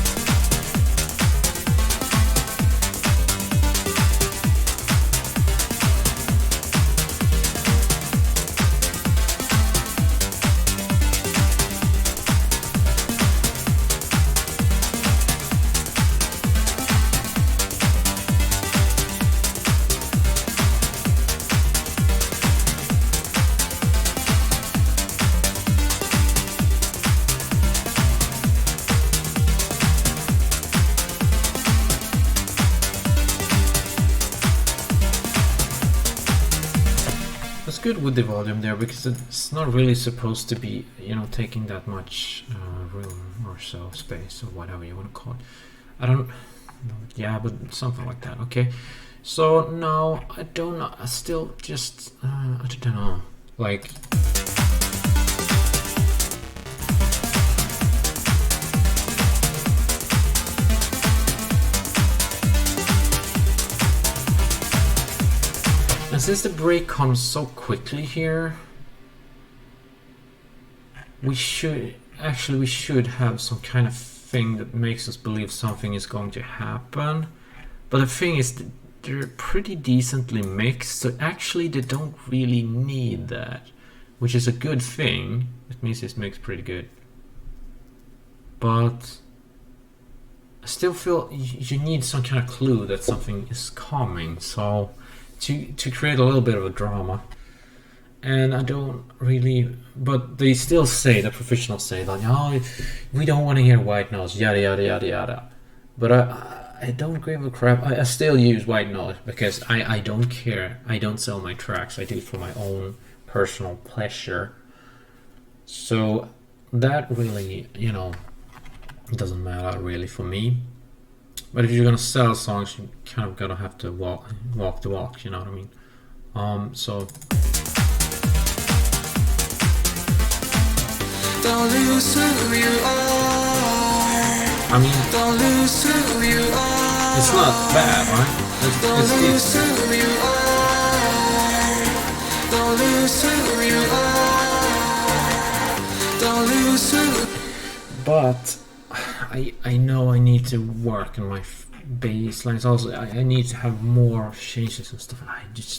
good with the volume there because it's not really supposed to be, you know, taking that much room or so, space or whatever you want to call it. I don't know, yeah, but something like that. Okay, so now I don't know. I still just I don't know, like. And since the break comes so quickly here, we should have some kind of thing that makes us believe something is going to happen. But the thing is that they're pretty decently mixed, so actually they don't really need that, which is a good thing. It means it's mixed pretty good. But I still feel you need some kind of clue that something is coming, so to create a little bit of a drama. And I don't really, but they still say, the professionals say that, oh, we don't want to hear white noise, yada yada yada yada. But I don't give a crap. I still use white noise because I don't care. I don't sell my tracks. I do it for my own personal pleasure. So that really, you know, doesn't matter really for me. But if you're gonna sell songs, you kind of gotta have to walk the walk, you know what I mean? So. Don't lose who you are. I mean, Don't lose who you are. it's not bad, right? Don't lose who you are. Don't lose who you are. Don't lose who. But I know I need to work on my bass lines. Also, I need to have more changes and stuff.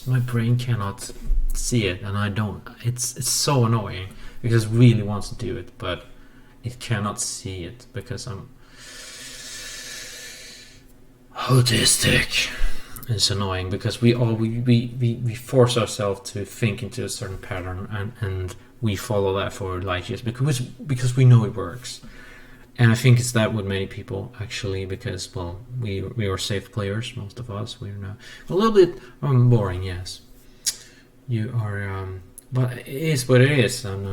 My brain cannot see it, and I don't. It's so annoying because it really wants to do it, but it cannot see it because I'm autistic. It's annoying because we force ourselves to think into a certain pattern and we follow that for like years because we know it works. And I think it's that with many people actually, because well, we are safe players, most of us. We're not a little bit boring, yes. You are, but it is what it is, and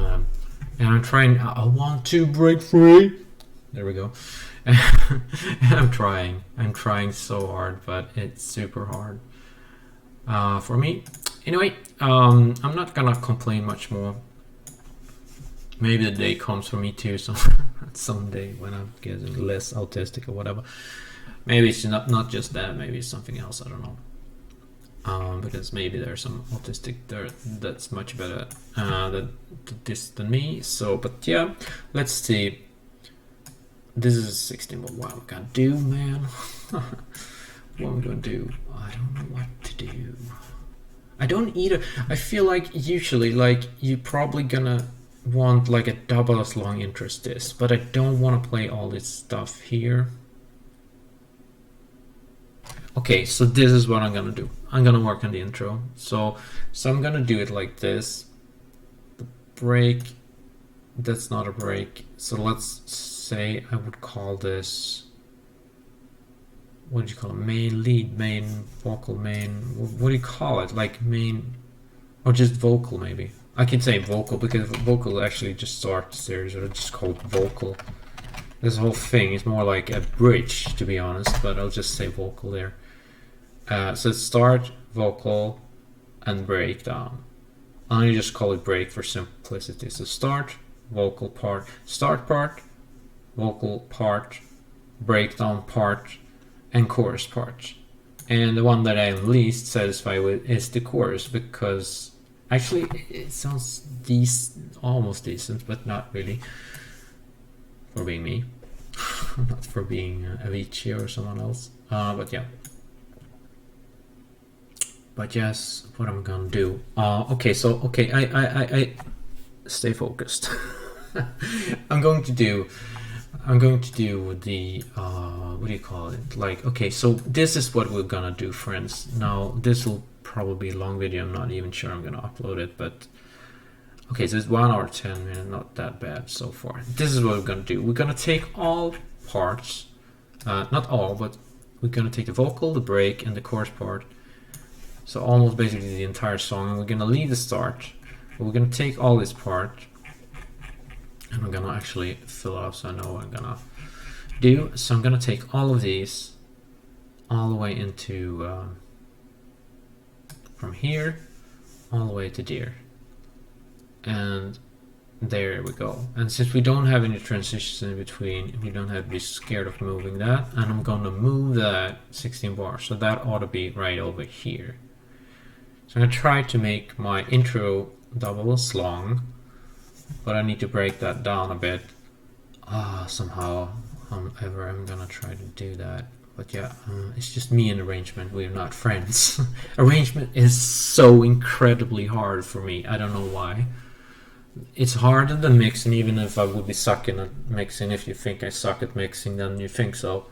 I'm trying. I want to break free. There we go. I'm trying so hard, but it's super hard for me. Anyway, I'm not gonna complain much more. Maybe the day comes for me too, so someday when I'm getting less autistic or whatever. Maybe it's not just that, maybe it's something else, I don't know. Because maybe there's some autistic there that's much better than me. So, but yeah, let's see. This is 16, but what am I gonna do, man? What am I gonna do? I don't know what to do. I don't either. I feel like usually, like, you're probably gonna want like a double as long intro as this, but I don't want to play all this stuff here. Okay, so this is what I'm gonna do. I'm gonna work on the intro. So I'm gonna do it like this. The break, that's not a break. So let's say I would call this, what do you call it? Main lead, main vocal, main, what do you call it? Like main, or just vocal maybe. I can say vocal because vocal actually just starts the series, or just call it vocal. This whole thing is more like a bridge, to be honest, but I'll just say vocal there. So start, vocal, and breakdown. I just call it break for simplicity. So start, vocal part, start part, vocal part, breakdown part, and chorus part. And the one that I'm least satisfied with is the chorus, because actually it sounds almost decent, but not really, for being me. Not for being Avicii or someone else. But yeah. But yes, what I'm gonna do. Okay, I stay focused. I'm going to do the what do you call it? Like, okay, so this is what we're gonna do, friends. Now this will probably be a long video. I'm not even sure I'm gonna upload it, but okay, so it's 1 hour 10 minutes, not that bad so far. This is what we're gonna do. We're gonna take all parts, not all, but we're gonna take the vocal, the break, and the chorus part. So almost basically the entire song, and we're gonna leave the start But we're gonna take all this part, and I'm gonna actually fill up so I know what I'm gonna do. So I'm gonna take all of these all the way into from here all the way to there, and there we go. And since we don't have any transitions in between, we don't have to be scared of moving that. And I'm gonna move that 16 bars, so that ought to be right over here. So I'm gonna try to make my intro double as long, but I need to break that down a bit somehow. However, I'm gonna try to do that. But yeah, it's just me and arrangement. We're not friends. Arrangement is so incredibly hard for me. I don't know why. It's harder than mixing, even if I would be sucking at mixing. If you think I suck at mixing, then you think so.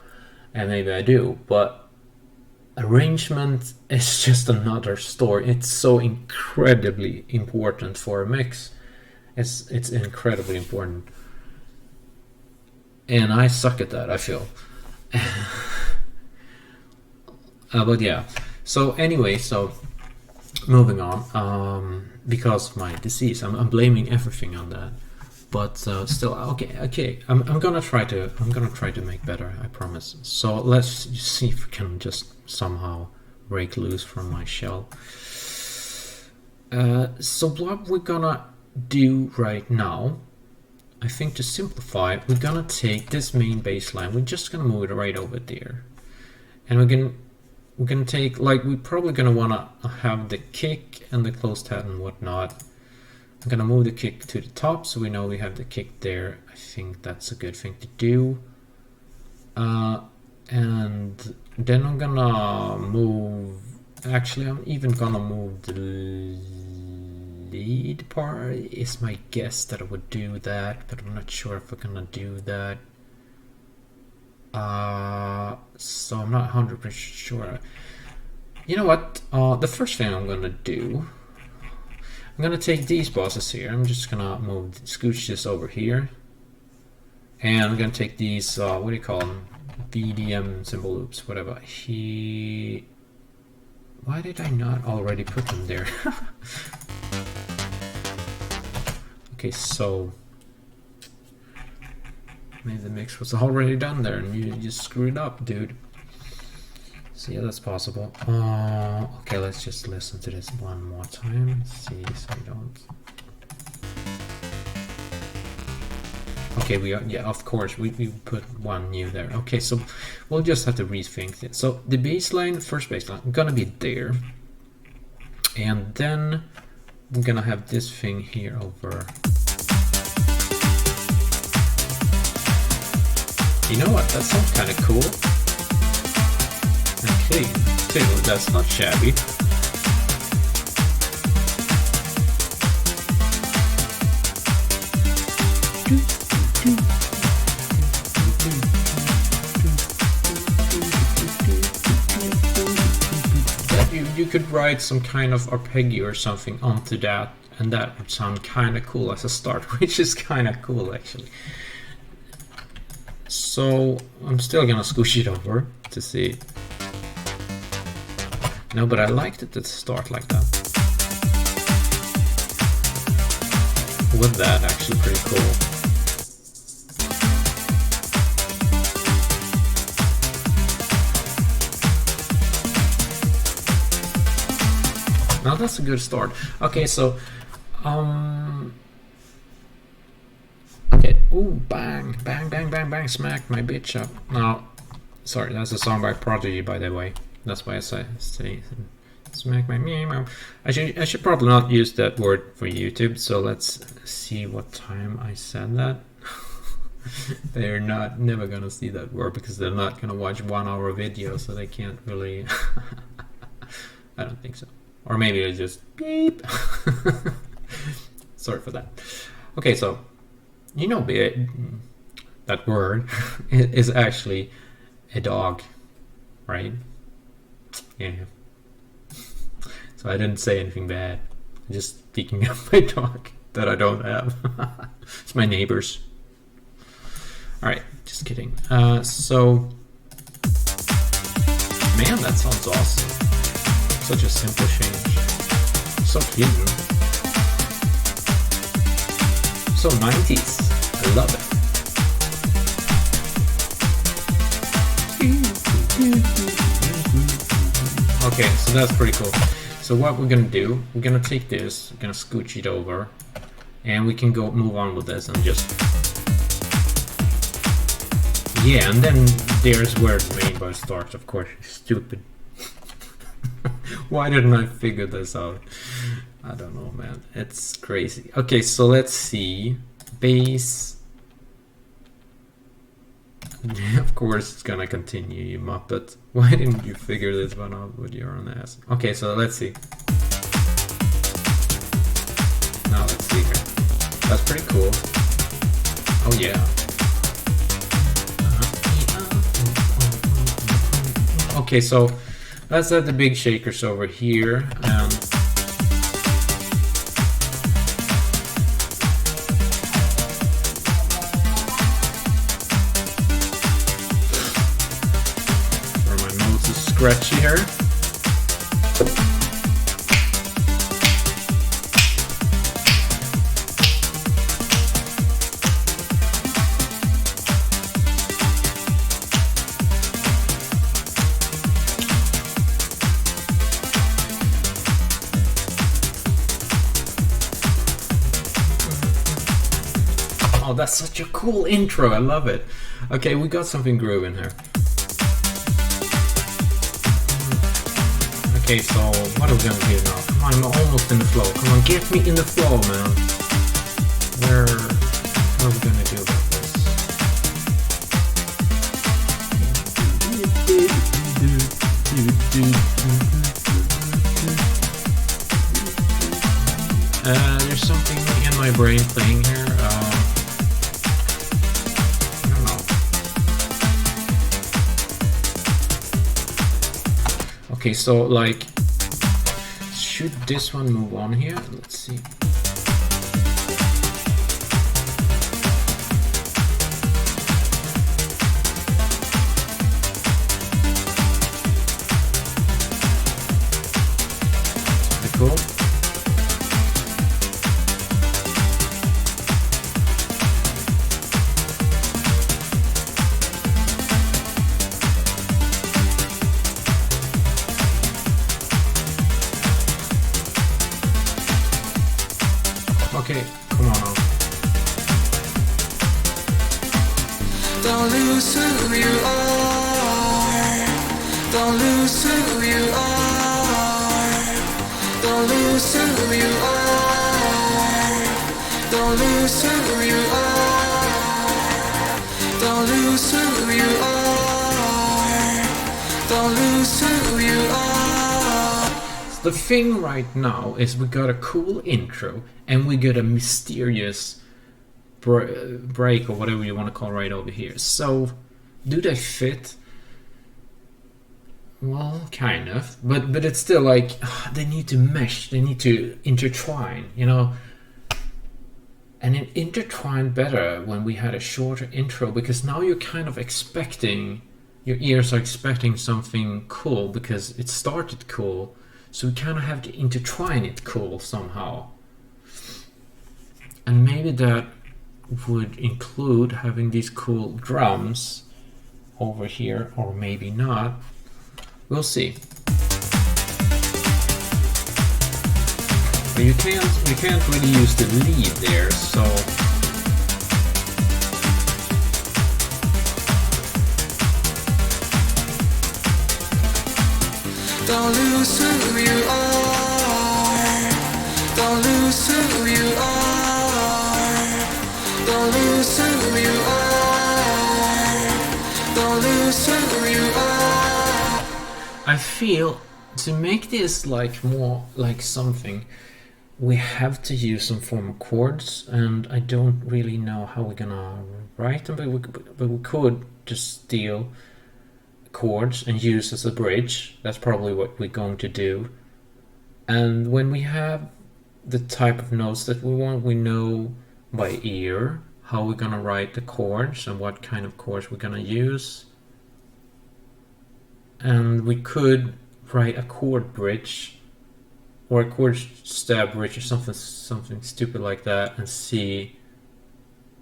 And maybe I do. But arrangement is just another story. It's so incredibly important for a mix. It's incredibly important. And I suck at that, I feel. But yeah. So anyway, so moving on. Because of my disease, I'm blaming everything on that. But still, okay. I'm gonna try to make better. I promise. So let's see if we can just somehow break loose from my shell. So what we're gonna do right now, I think to simplify, we're gonna take this main bass line. We're just gonna move it right over there, and we're gonna take, like, we're probably gonna wanna have the kick and the closed head and whatnot. I'm gonna move the kick to the top so we know we have the kick there. I think that's a good thing to do. And then I'm gonna move, actually I'm even gonna move the lead part, is my guess that I would do that, but I'm not sure if we're gonna do that. So I'm not 100% sure. You know what? The first thing I'm gonna do, I'm gonna take these bosses here. I'm just gonna scooch this over here, and I'm gonna take these. What do you call them? BDM symbol loops, whatever. Why did I not already put them there? Okay, so. Maybe the mix was already done there and you just screwed up, dude. So yeah, that's possible. Okay, let's just listen to this one more time. See, so we don't. Okay, yeah, of course, we put one new there. Okay, so we'll just have to rethink it. So the bass line, first bass line, gonna be there. And then we're gonna have this thing here over. You know what, that sounds kind of cool. And clean, too, that's not shabby. You could write some kind of arpeggio or something onto that, and that would sound kind of cool as a start, which is kind of cool actually. So I'm still gonna scoosh it over to see. No, but I liked it to start like that. With that, actually pretty cool. Now that's a good start. Okay, so okay, ooh, bang, bang, bang, bang, bang, smack my bitch up. Now, sorry, that's a song by Prodigy, by the way. That's why I say smack my meow. I should probably not use that word for YouTube. So let's see what time I said that. They're never gonna see that word because they're not gonna watch 1 hour video, so they can't really. I don't think so. Or maybe I just beep. Sorry for that. Okay, so you know that word is actually a dog, right? Yeah. So I didn't say anything bad. I'm just speaking of my dog that I don't have. It's my neighbor's. Alright, just kidding. So man, that sounds awesome. Such a simple change. So clean. So 90s, I love it. Okay, so that's pretty cool. So what we're gonna do, we're gonna take this, we're gonna scooch it over, and we can go move on with this and just, yeah, and then there's where the main bar starts, of course. Stupid. Why didn't I figure this out? I don't know, man. It's crazy. Okay, so let's see. Bass. Of course it's gonna continue, you muppet. Why didn't you figure this one out with your own ass? Okay, so let's see. Now let's see here. That's pretty cool. Oh yeah. Okay, so let's have the big shakers over here, and where my nose is scratchy here. Oh, that's such a cool intro. I love it. Okay, we got something grooving here. Okay, so what are we gonna do now? Come on, I'm almost in the flow. Come on, get me in the flow, man. What are we gonna do about this? There's something in my brain playing here. Okay, so like, should this one move on here? Let's see. Pretty cool. Okay, come on now. Don't lose who you are. Don't lose who you are. Don't lose who you are. Don't lose who you are. Don't lose who you are. Don't lose who you are. The thing right now is we got a cool intro and we got a mysterious break or whatever you want to call right over here. So do they fit? Well, kind of, but it's still like they need to mesh, they need to intertwine, you know. And it intertwined better when we had a shorter intro, because now you're kind of expecting, your ears are expecting something cool because it started cool. So we kind of have to intertwine it cool somehow. And maybe that would include having these cool drums over here, or maybe not. We'll see. But you can't really use the lead there, so don't lose who you are. Don't lose who you are. Don't lose who you are. Don't lose who you are. I feel to make this like more like something, we have to use some form of chords, and I don't really know how we're gonna write them, but we could just steal chords and use as a bridge. That's probably what we're going to do. And when we have the type of notes that we want, we know by ear how we're gonna write the chords and what kind of chords we're gonna use. And we could write a chord bridge or a chord stab bridge or something stupid like that, and see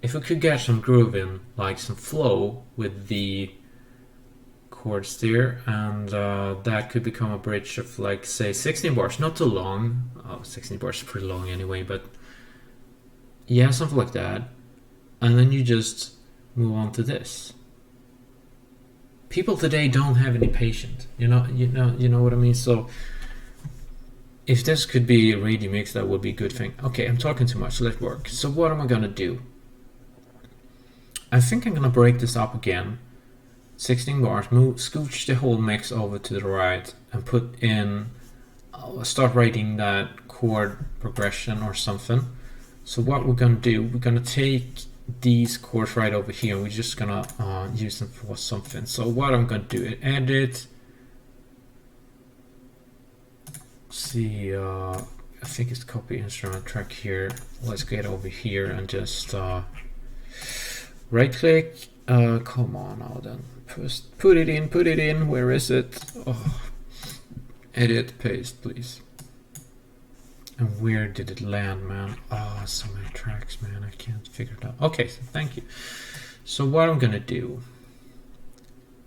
if we could get some groove in, like some flow with the chords there, and that could become a bridge of like say 16 bars, not too long. 16 bars is pretty long anyway, but yeah, something like that. And then you just move on to this. People today don't have any patience, you know what I mean. So if this could be a radio mix, that would be a good thing. Okay, I'm talking too much. Let's work. So what am I gonna do? I think I'm gonna break this up again. 16 bars, scooch the whole mix over to the right and put in, start writing that chord progression or something. So what we're gonna do, we're gonna take these chords right over here, we're just gonna use them for something. So what I'm gonna do, edit, see, I think it's copy instrument track here. Let's get over here and just right click, come on now then, put it in, where is it? Oh. Edit, paste, please. And where did it land, man? Oh, so many tracks, man, I can't figure it out. Okay, so thank you. So what I'm gonna do,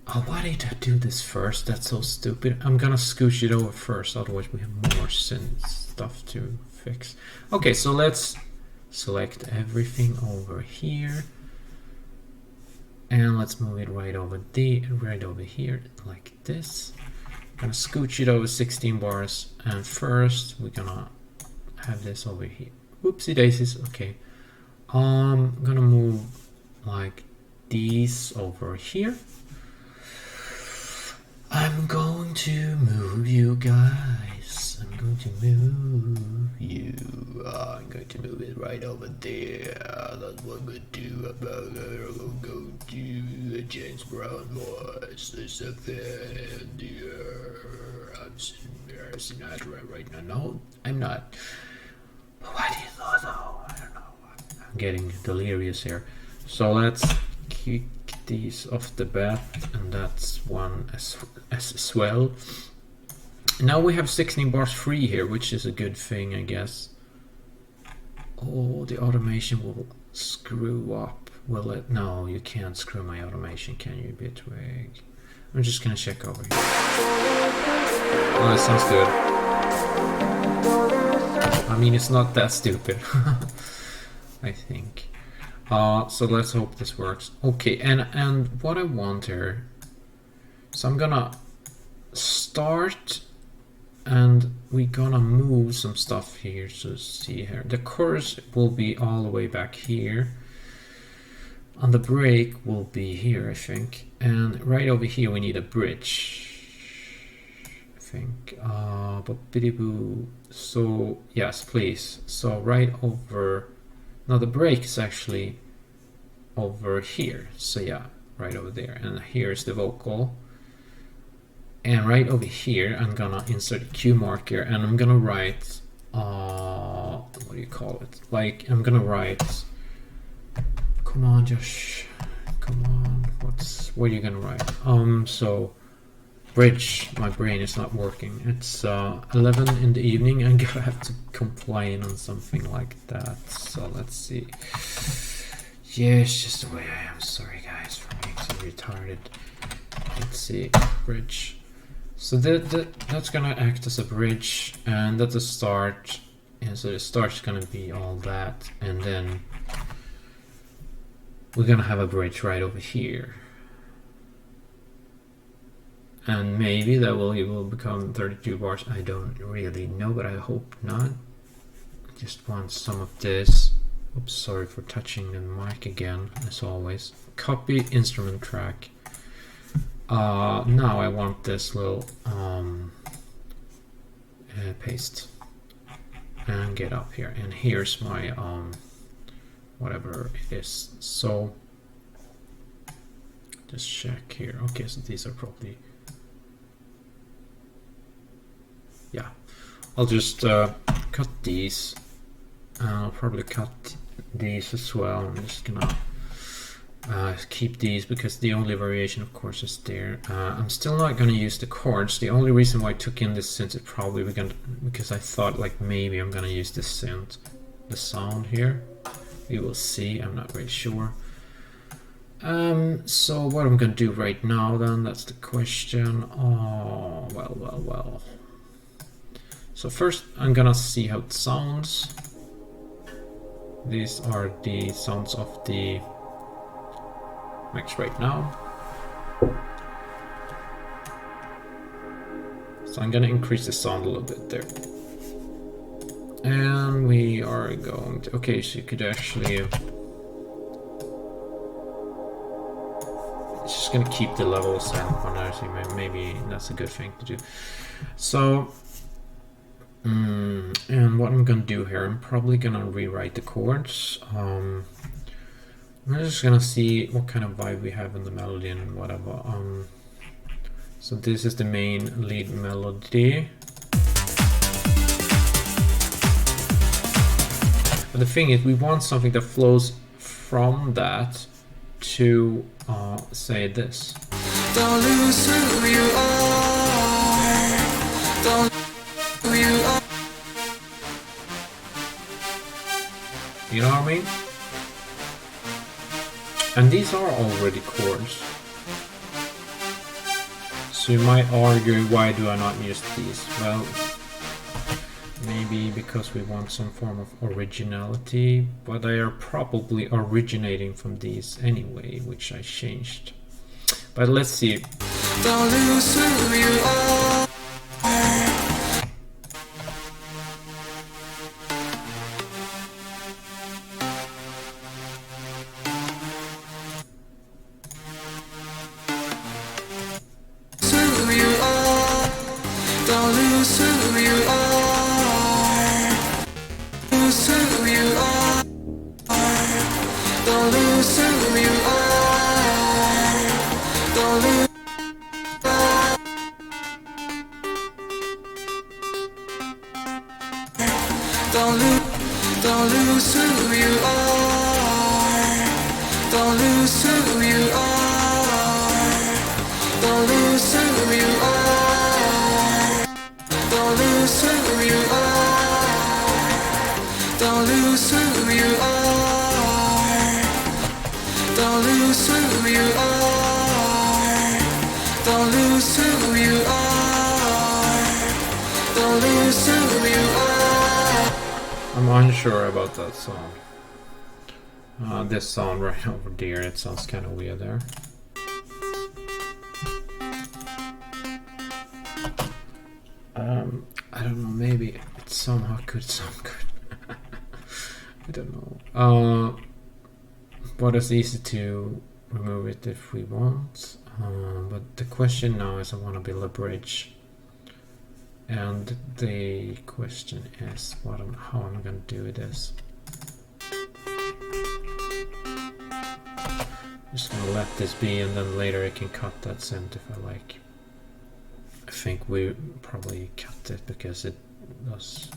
oh, why did I do this first? That's so stupid. I'm gonna scooch it over first, otherwise we have more synth stuff to fix. Okay, so let's select everything over here. And let's move it right over here, like this. I'm gonna scooch it over 16 bars, and first we're gonna have this over here. Whoopsie daisies. Okay, I'm gonna move like these over here. I'm going to move you guys. I'm going to move you. I'm going to move it right over there. That's what I'm going to do. I'm going to go to the James Brown voice. There's a fan there. I'm Sinatra right now. No, I'm not. But why do you thought so? I don't know. I'm getting delirious here. So let's kick these off the bat, and that's one as well. Now we have 16 bars free here, which is a good thing, I guess. Oh, the automation will screw up, will it? No, you can't screw my automation, can you, Bitwig? I'm just gonna check over here. Oh, that sounds good. I mean, it's not that stupid. I think. So let's hope this works. Okay, and what I want here, so I'm gonna start, and we're gonna move some stuff here. So see here, the chorus will be all the way back here, and the break will be here, I think. And right over here we need a bridge, I think. So yes, please. So right over. Now the break is actually over here, so yeah, right over there, and here's the vocal. And right over here I'm gonna insert a cue marker, and I'm gonna write what do you call it, like I'm gonna write, come on Josh, come on, what are you gonna write? So bridge, my brain is not working. It's 11 in the evening. I'm gonna have to complain on something like that. So let's see. Yeah, it's just the way I am. Sorry guys for being so retarded. Let's see, bridge. So that's gonna act as a bridge, and that's a start. And so the start's gonna be all that, and then we're gonna have a bridge right over here. And maybe that it will become 32 bars. I don't really know, but I hope not. I just want some of this. Oops, sorry for touching the mic again, as always. Copy instrument track. Now I want this little paste and get up here. And here's my whatever it is. So just check here. Okay, so these are probably. Yeah, I'll just cut these. I'll probably cut these as well. I'm just gonna keep these because the only variation, of course, is there. I'm still not gonna use the chords. The only reason why I took in this synth is probably because I thought like maybe I'm gonna use this synth, the sound here. We will see. I'm not very sure. So what I'm gonna do right now then, that's the question. Oh, well. So first I'm gonna see how it sounds. These are the sounds of the mix right now. So I'm gonna increase the sound a little bit there. And we are going to, okay, so you could actually, it's just gonna keep the levels and whatnot, so maybe that's a good thing to do. So, and what I'm gonna do here, I'm probably gonna rewrite the chords. I'm just gonna see what kind of vibe we have in the melody and whatever. So this is the main lead melody. But the thing is, we want something that flows from that to say this. Don't lose who you are. Don't lose who you are. You know what I mean? And these are already chords. So you might argue, why do I not use these? Well, maybe because we want some form of originality, but they are probably originating from these anyway, which I changed. But let's see. Don't lose who you are. Who you are. Don't lose who you are. Lose who you are. Don't lose who you are. Don't lose. Don't lose who you are. Don't lose who you are. Don't lose who you are. Don't lose who you are. Don't lose who you are. Don't lose who you are. Don't lose who you are. Don't lose who you are. I'm unsure about that song. This sound right over there, it sounds kind of weird there. I don't know, maybe it somehow could sound good. I don't know. But it's easy to remove it if we want. But the question now is, I want to build a bridge. And the question is how am I going to do this? I'm just going to let this be, and then later I can cut that synth if I like. I think we probably cut it because it does.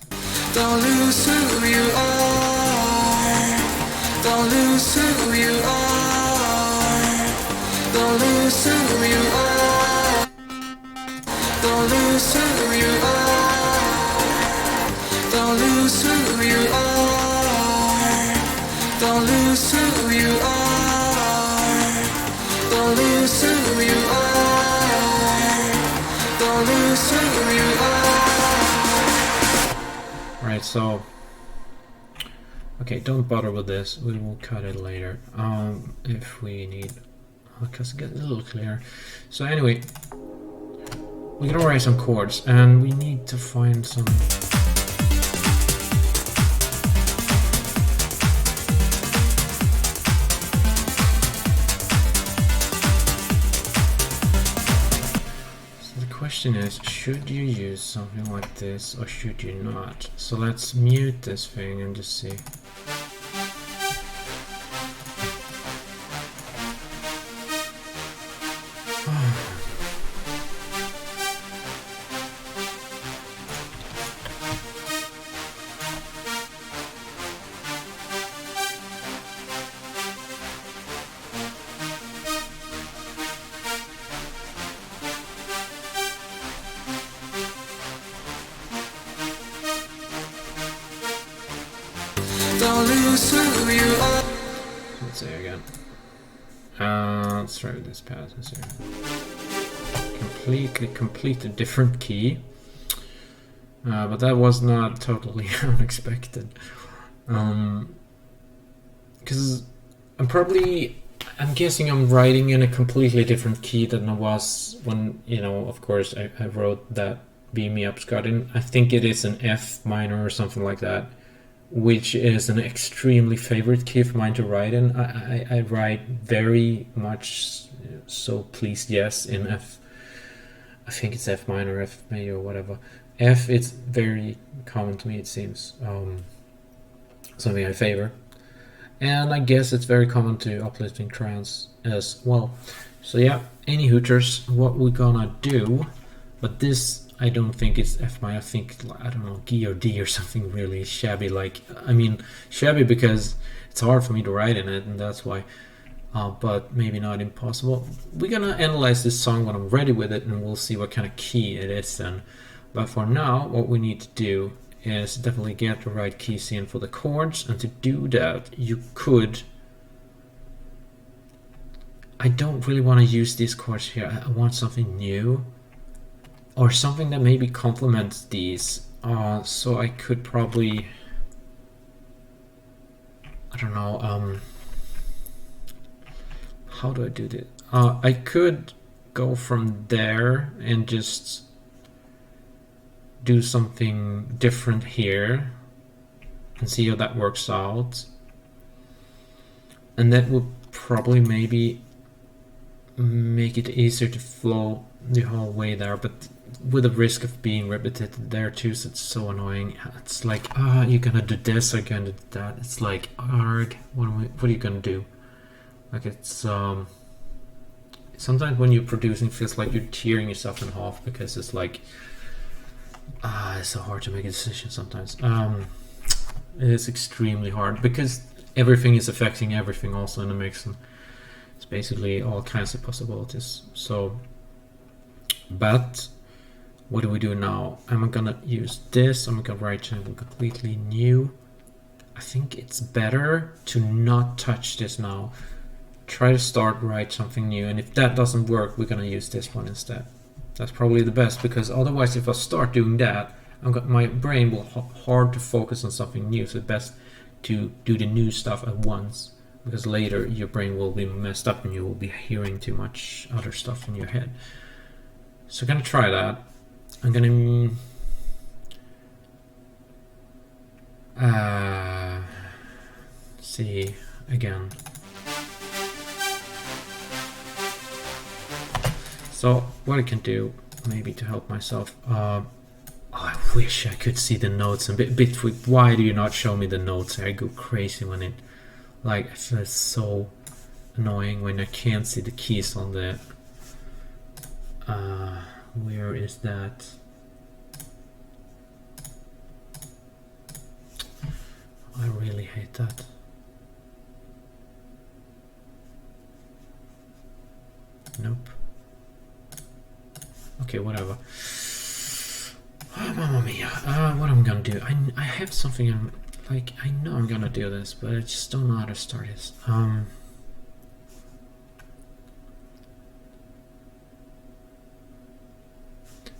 Don't lose who you are. Don't lose who you are. Don't lose who you are. Don't lose who you are. Don't lose who you are. Don't lose who you are. Don't lose who you are. Don't lose who you are. Right, so okay, don't bother with this. We will cut it later. If we need, because it gets a little clearer. So anyway, we're gonna write some chords, and we need to find some. So the question is, should you use something like this or should you not? So let's mute this thing and just see. Don't lose who who you are. Let's say again. Let's try this passage here. Completely different key. But that was not totally unexpected. Because I'm guessing I'm writing in a completely different key than I was when, of course, I wrote that Beam Me Up Scott in. I think it is an F minor or something like that, which is an extremely favorite key of mine to write in. I write very much so please yes in F. I think it's F minor, F major, or whatever. F, it's very common to me, it seems. Something I favor. And I guess it's very common to uplifting trance as well. So yeah, any hooters, what we're gonna do, but this I don't think it's F minor. I think, I don't know, G or D or something really shabby. Shabby because it's hard for me to write in it, and that's why. But maybe not impossible. We're gonna analyze this song when I'm ready with it, and we'll see what kind of key it is then. But for now, what we need to do is definitely get the right keys in for the chords, and to do that, you could... I don't really want to use these chords here. I want something new, or something that maybe complements these. So I could probably... I don't know, how do I do this? I could go from there and just do something different here and see how that works out, and that would probably maybe make it easier to flow the whole way there, but with the risk of being repetitive there too, so it's so annoying. It's like, you're gonna do this, or you're gonna do that. It's like, arg, what are you gonna do? Like, it's sometimes when you're producing, it feels like you're tearing yourself in half, because it's like, it's so hard to make a decision sometimes. It is extremely hard because everything is affecting everything also in the mix, and it's basically all kinds of possibilities. So, but what do we do now? I'm gonna use this. I'm gonna write something completely new. I think it's better to not touch this now. Try to write something new, and if that doesn't work, we're gonna use this one instead. That's probably the best, because otherwise if I start doing that, my brain will hard to focus on something new. So it's best to do the new stuff at once, because later your brain will be messed up and you will be hearing too much other stuff in your head. So I'm gonna try that. I'm gonna see again. So what I can do, maybe to help myself, I wish I could see the notes a bit. Why do you not show me the notes? I go crazy when it, I feel it's so annoying when I can't see the keys on the, where is that? I really hate that. Nope. Okay, whatever. Oh, Mamma Mia. What I'm gonna do? I have something. I know I'm gonna do this, but I just don't know how to start this.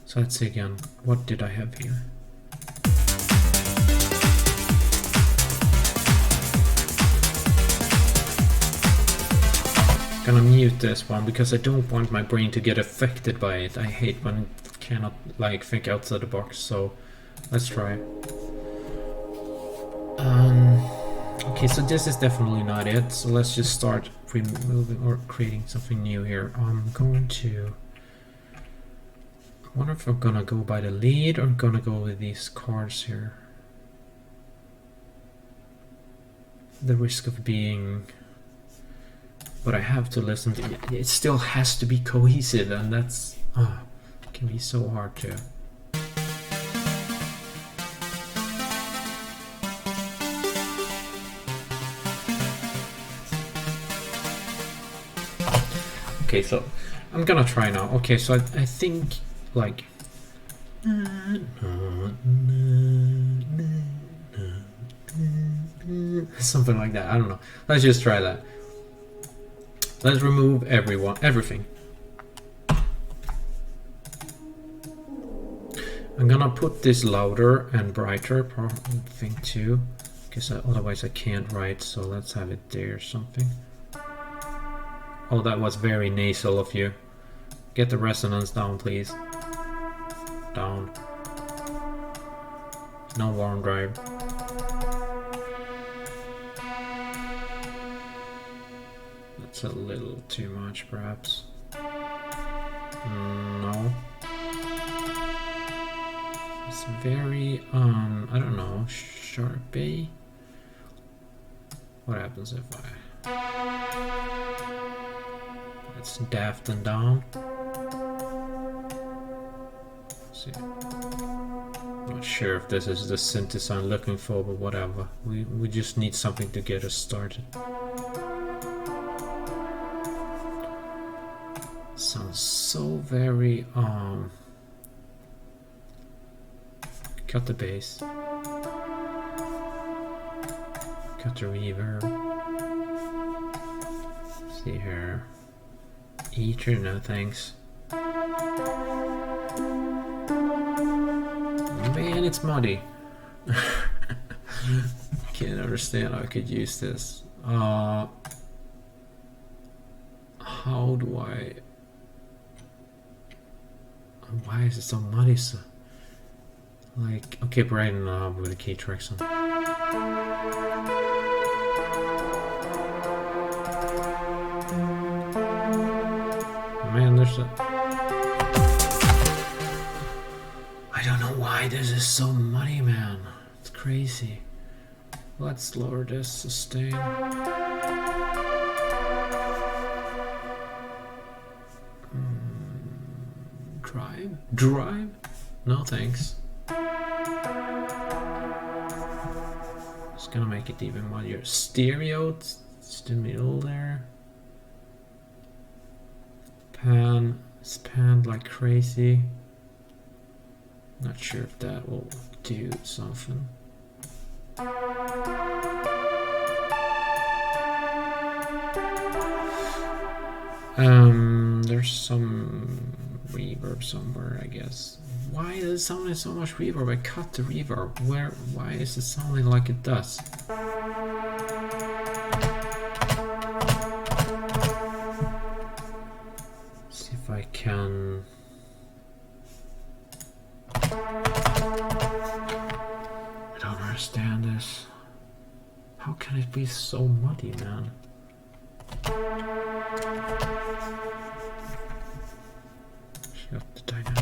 So let's see again. What did I have here? Gonna mute this one because I don't want my brain to get affected by it. I hate when it cannot think outside the box. So let's try. Okay, so this is definitely not it. So let's just start removing or creating something new here. I'm going to. I wonder if I'm gonna go by the lead or I'm gonna go with these chords here. The risk of being. But I have to listen to it. It still has to be cohesive, and that's can be so hard to. Okay, so I'm gonna try now. Okay, so I think Something like that. I don't know. Let's just try that. Let's remove everything. I'm gonna put this louder and brighter thing too, because otherwise I can't write. So let's have it there or something. Oh, that was very nasal of you. Get the resonance down, please. Down. No warm drive. That's a little too much, perhaps. No. It's very, I don't know, sharpy. What happens if it's daft and down? Let's see. Not sure if this is the synthesizer I'm looking for, but whatever. We just need something to get us started. Sounds so very cut the bass, cut the reverb. See here, ether, no thanks. Man, it's muddy. Can't understand how I could use this. How do I? Why is it so muddy? So, like, okay, brighten up with the key tracks on. Man, there's a. I don't know why this is so muddy, man. It's crazy. Let's lower this sustain. Drive? No thanks. Just gonna make it even muddier. Stereo, it's the middle there. Pan, it's panned like crazy. Not sure if that will do something. There's some reverb somewhere, I guess. Why is it sounding so much reverb? I cut the reverb. Why is it sounding like it does? See if I can. I don't understand this. How can it be so muddy, man? Shut the dynamics.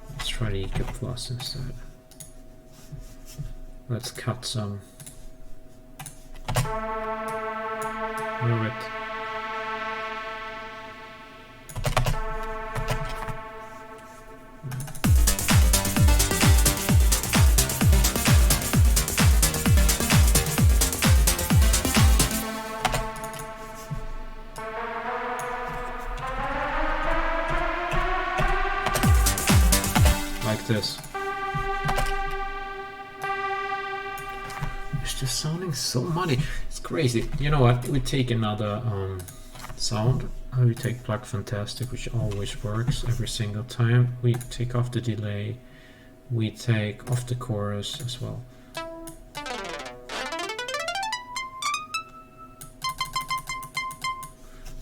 Let's try the EQ Plus instead. Let's cut some. Move it. Like this. It's just sounding so muddy. It's crazy. You know what? We take another sound. We take Plug Fantastic, which always works every single time. We take off the delay. We take off the chorus as well.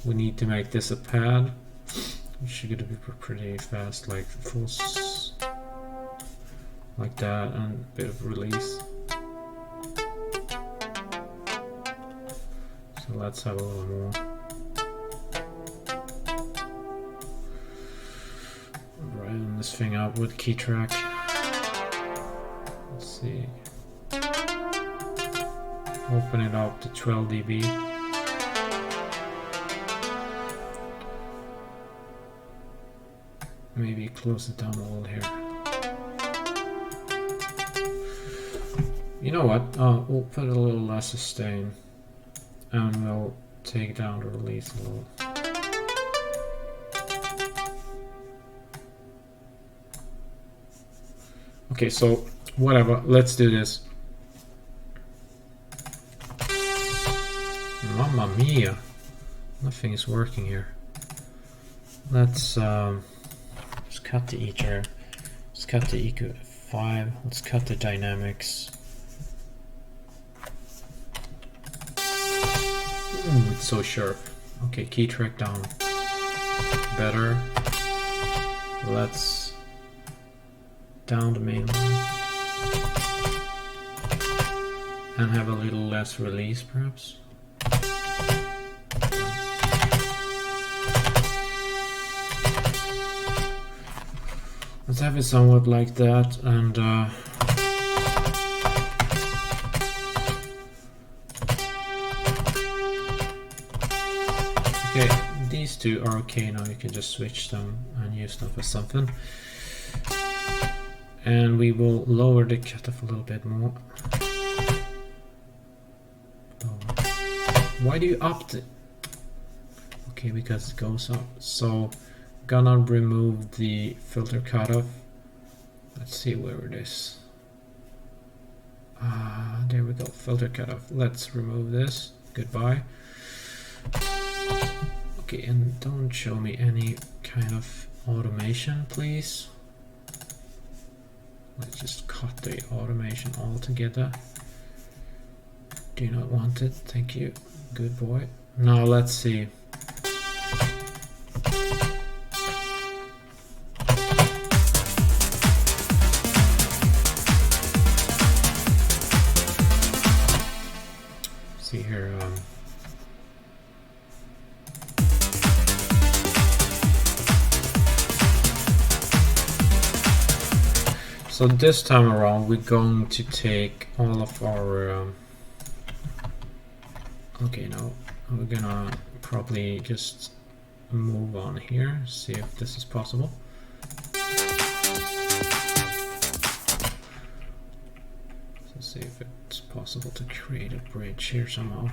We need to make this a pad, which is going to be pretty fast, like full like that, and a bit of release. So let's have a little more. Brighten this thing up with key track. Let's see. Open it up to 12 dB. Maybe close it down a little here. You know what? We'll put a little less sustain, and we'll take down the release a little. Okay, so whatever, let's do this. Mamma mia, nothing is working here. Let's cut the ether. Let's cut the EQ5. Let's cut the dynamics. Ooh, it's so sharp. Okay, key track down. Better. Let's down the main line. And have a little less release, perhaps. Let's have it somewhat like that, and okay, these two are okay now. You can just switch them and use them for something. And we will lower the cutoff a little bit more. Why do you up it? Okay, because it goes up. So gonna remove the filter cutoff. Let's see where it is. There we go, filter cutoff. Let's remove this. Goodbye. Okay, and don't show me any kind of automation, please. Let's just cut the automation altogether. Do not want it, thank you. Good boy. Now let's see. See here. So this time around we're going to take all of our okay, now we're gonna probably just move on here, see if this is possible. So see if it's possible to create a bridge here somehow.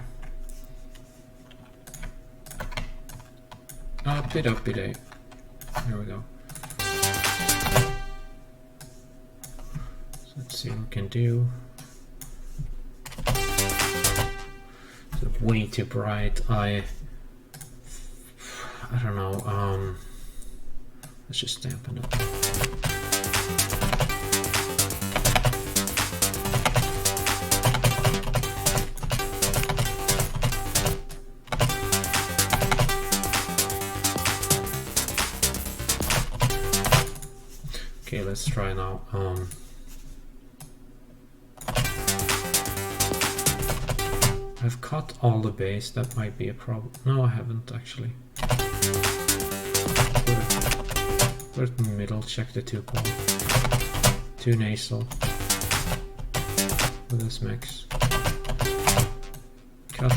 Uppy day. There we go. So let's see what we can do. It's way too bright. I don't know. Let's just dampen it. Okay, let's try now. I've cut all the bass, that might be a problem. No, I haven't actually. Put it in the middle, check the 2 chord. 2 nasal. With this mix. Cut.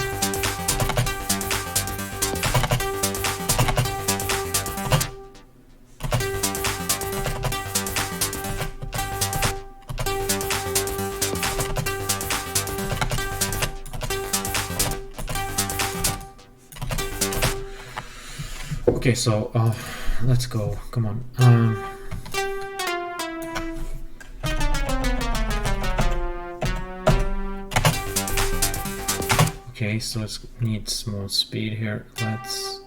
Okay, so let's go. Come on. Okay, so let's need more speed here. Let's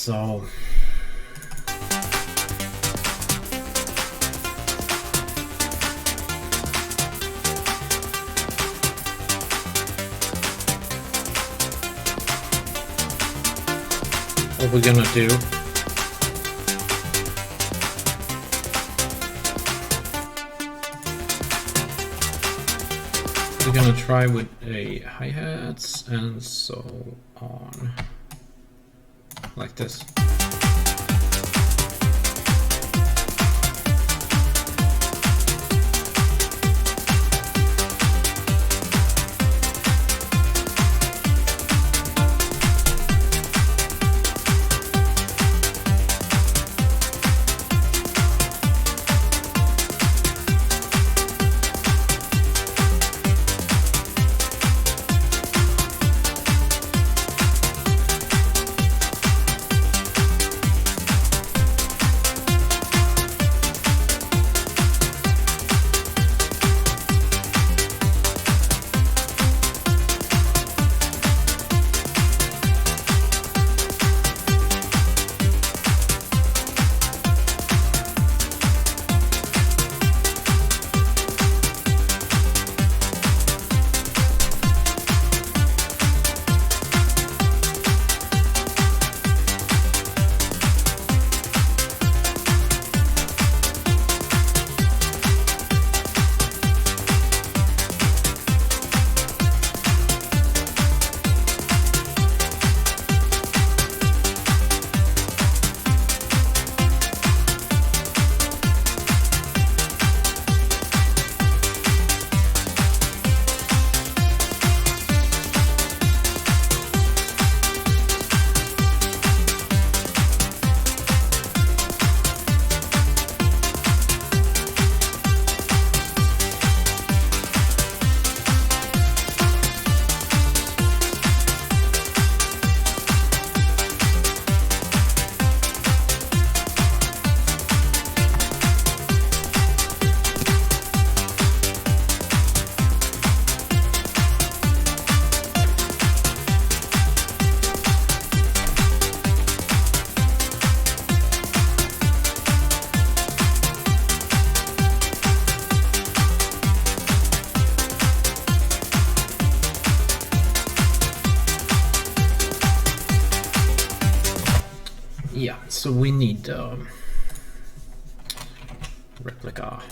so what we're gonna do, we're gonna try with a hi-hats and so on, like this. Yeah, so we need replica.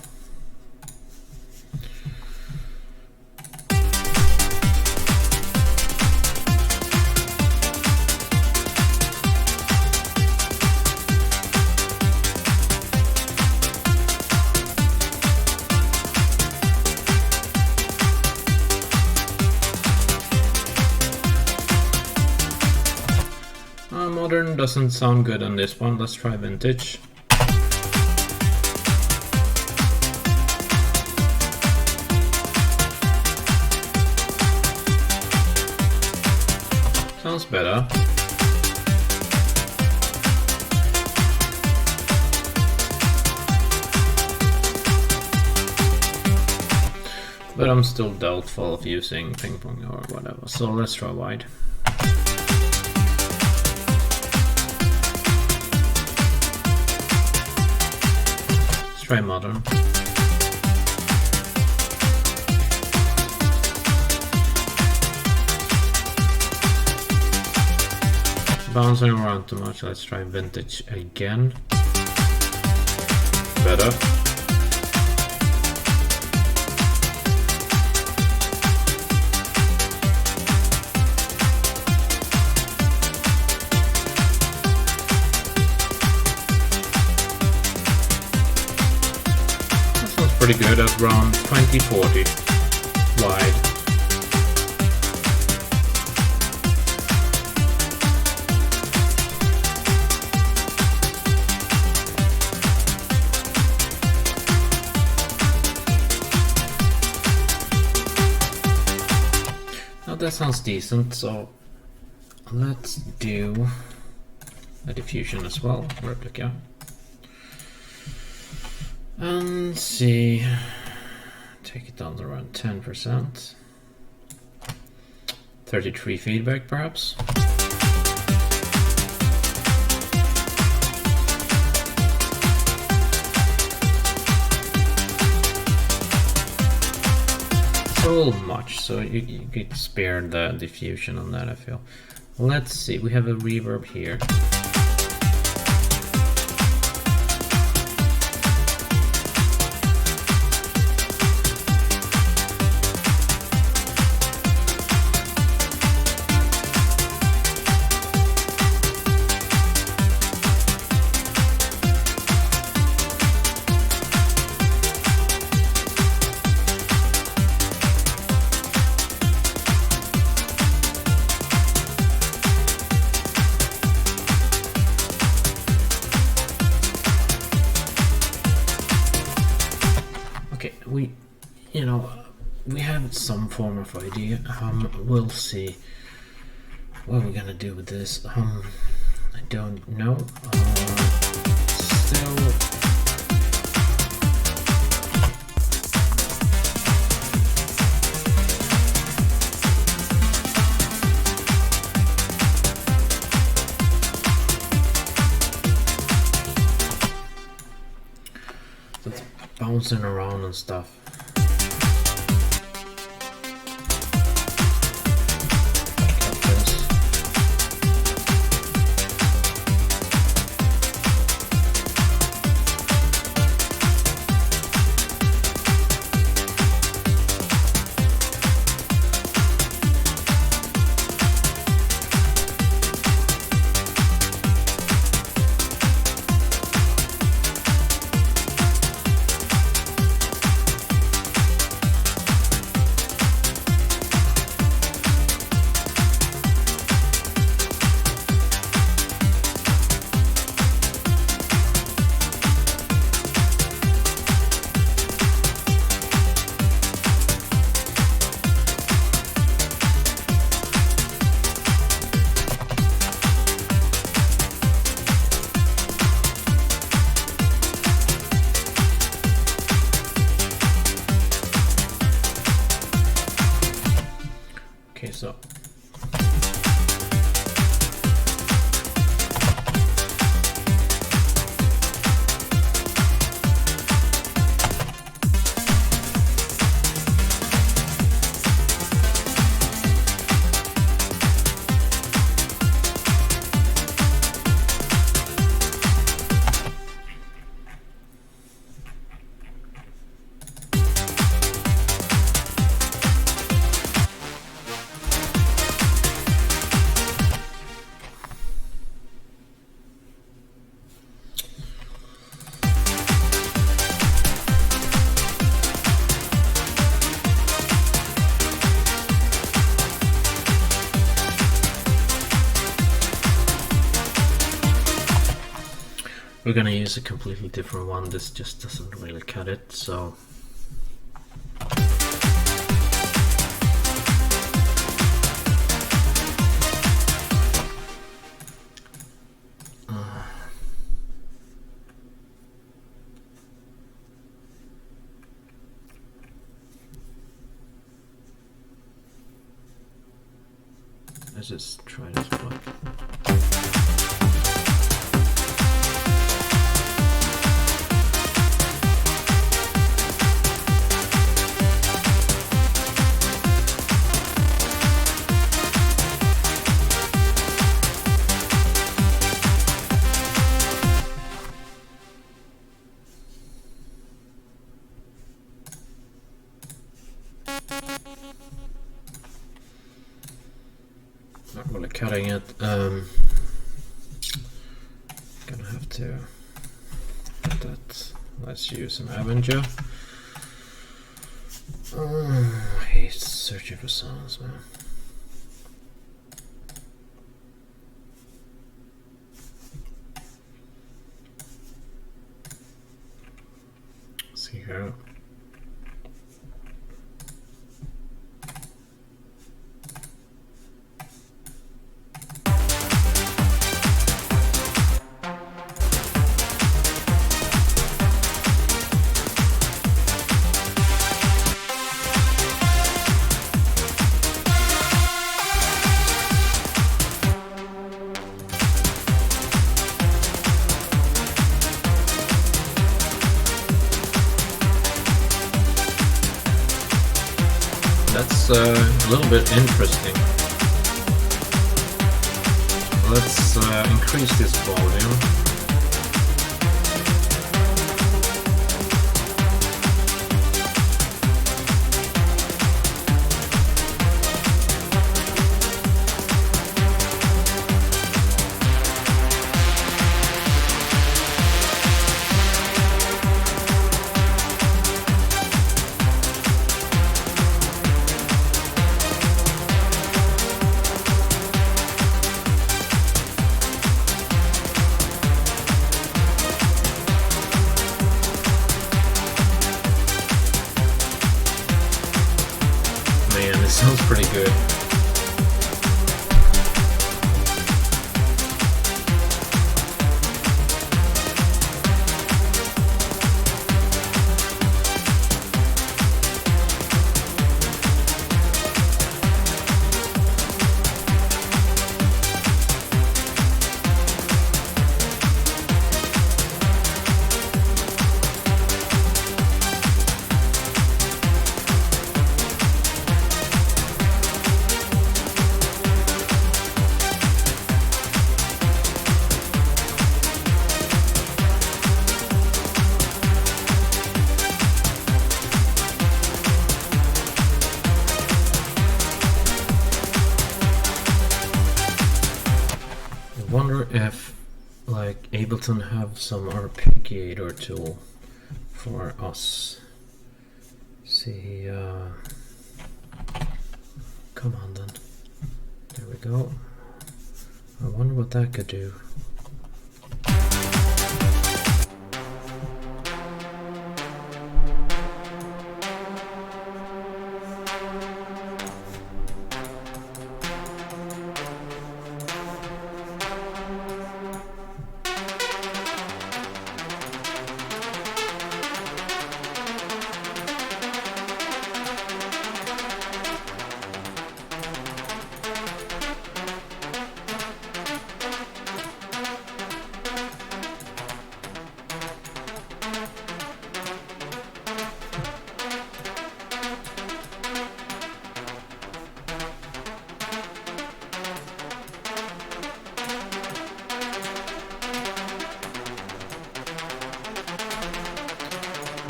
Modern doesn't sound good on this one. Let's try vintage. Sounds better. But I'm still doubtful of using ping pong or whatever. So let's try wide. Try modern. Bouncing around too much. Let's try vintage again. Better. Pretty good at around 2040 wide. Now that sounds decent, so let's do a diffusion as well, replica. And see, take it down to around 10%. 33 feedback perhaps. a little much, so you get spared the diffusion on that, I feel. Let's see, we have a reverb here. We have some form of idea. We'll see what we're gonna do with this. I don't know. Still. So it's bouncing around and stuff. So we're gonna use a completely different one. This just doesn't really cut it, so let's just try this one. Not really cutting it. Gonna have to put that. Let's use an Avenger. I hate searching for sounds, man. See here. that's a little bit interesting. Let's increase this volume. Sounds pretty good. I wonder if like Ableton have some arpeggiator tool for us. See, come on then. There we go. I wonder what that could do.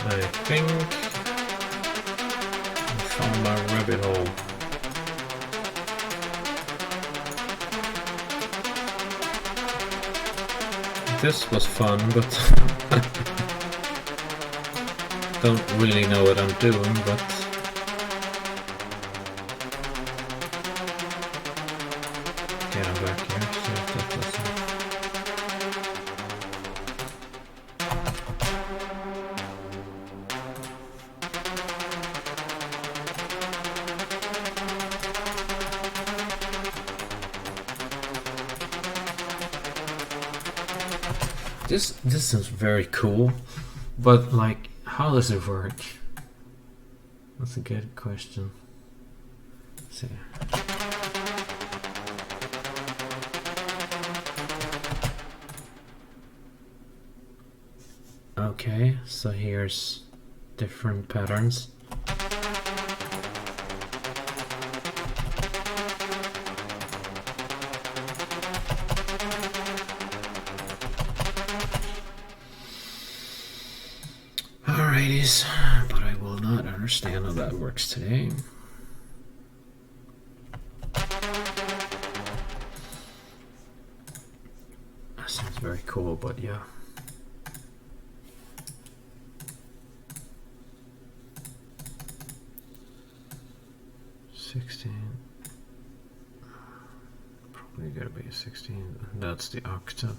I think I found my rabbit hole. This was fun, but don't really know what I'm doing, but okay, I'm back here. See if that does it. This is very cool, but like, how does it work? That's a good question. Let's see. Okay, so here's different patterns. Alrighties, but I will not understand how that works today. That sounds very cool, but yeah. Probably gotta be a 16. That's the octave.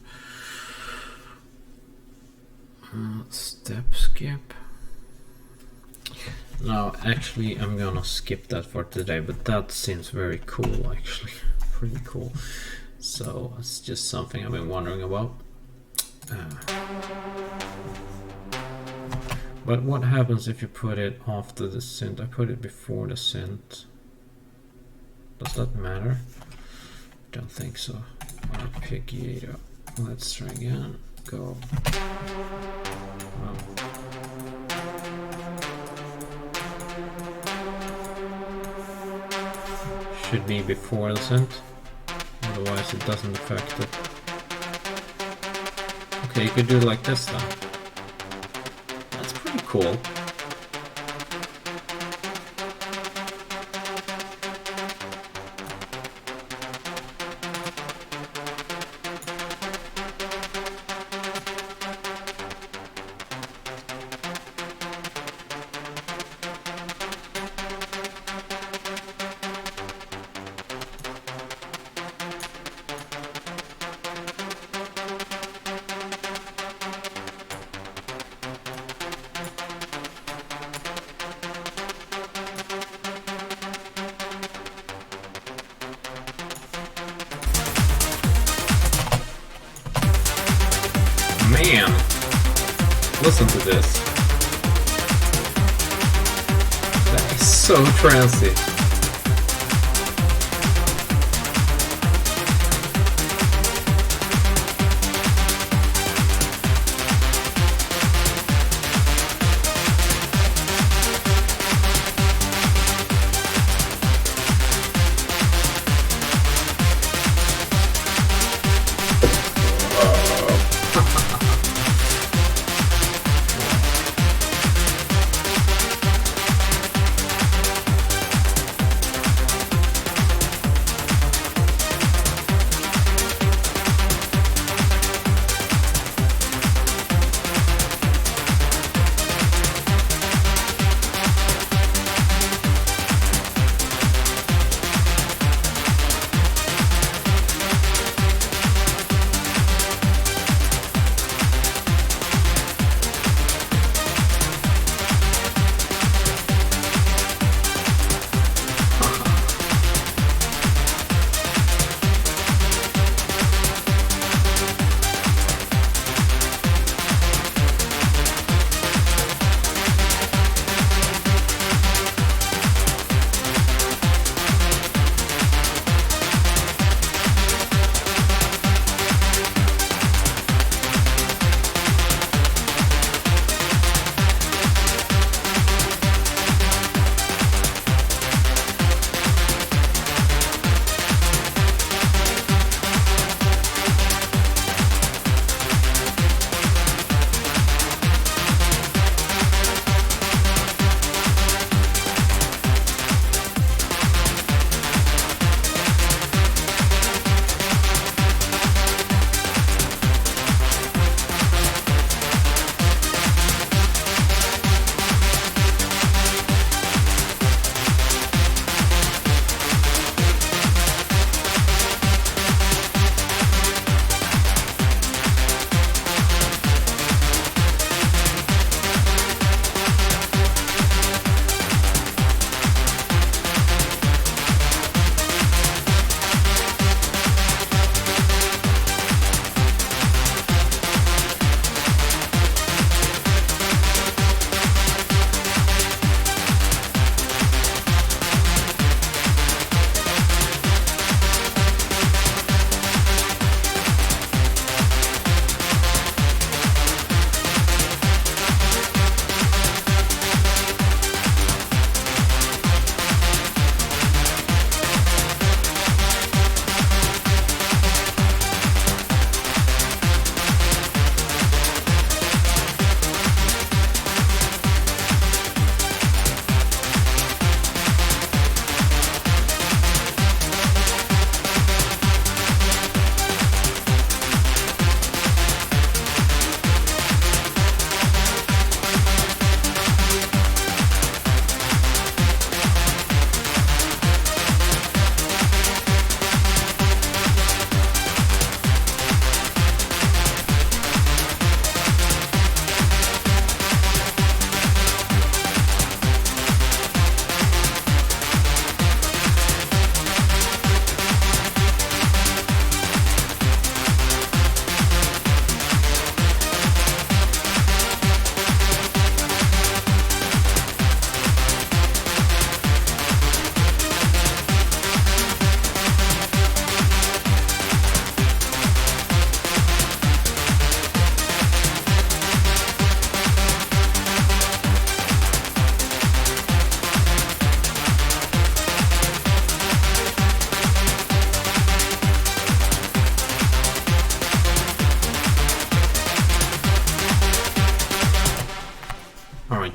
Step skip. No, actually I'm gonna skip that for today, but that seems very cool, actually. Pretty cool. So it's just something I've been wondering about. But what happens if you put it after the synth? I put it before the synth. Does that matter? Don't think so. Arpeggiator. Let's try again. Go. should be before the synth, otherwise it doesn't affect it. Okay, you could do it like this then. That's pretty cool. Man, listen to this. That is so trancy.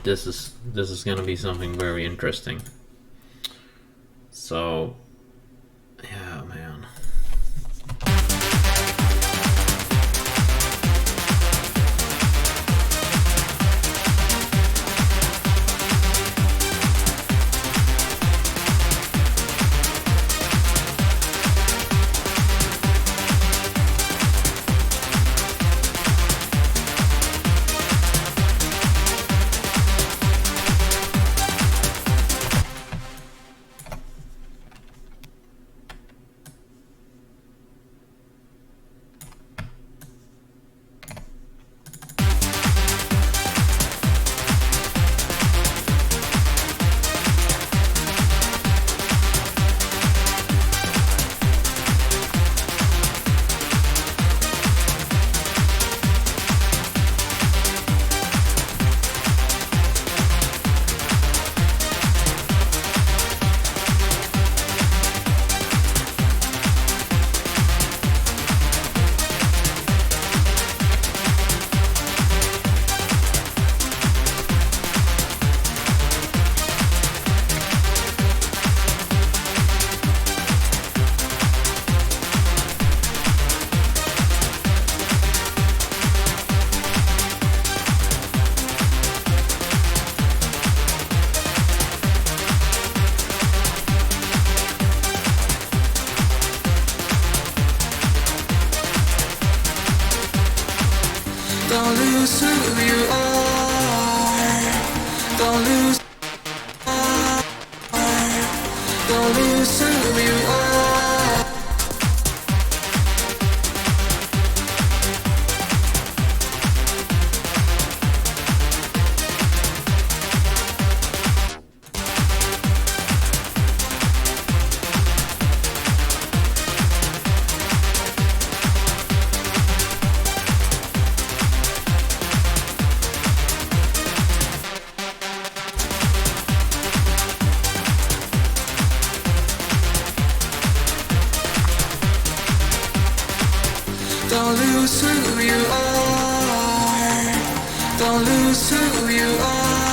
this is gonna be something very interesting. So yeah, man. Don't lose who you are. Don't lose. Don't lose who you are. Don't lose who you are. Don't lose who you are.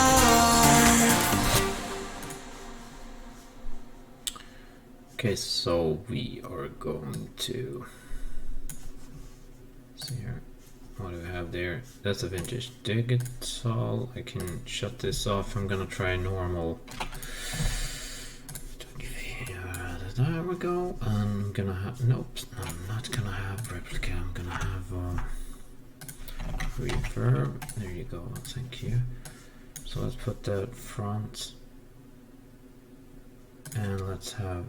Okay, so we are going to see here. What do we have there? That's a vintage digital. I can shut this off. I'm gonna try normal. There we go. I'm gonna have, nope, I'm not gonna have replica. I'm gonna have reverb. There you go. Thank you. So let's put that front, and let's have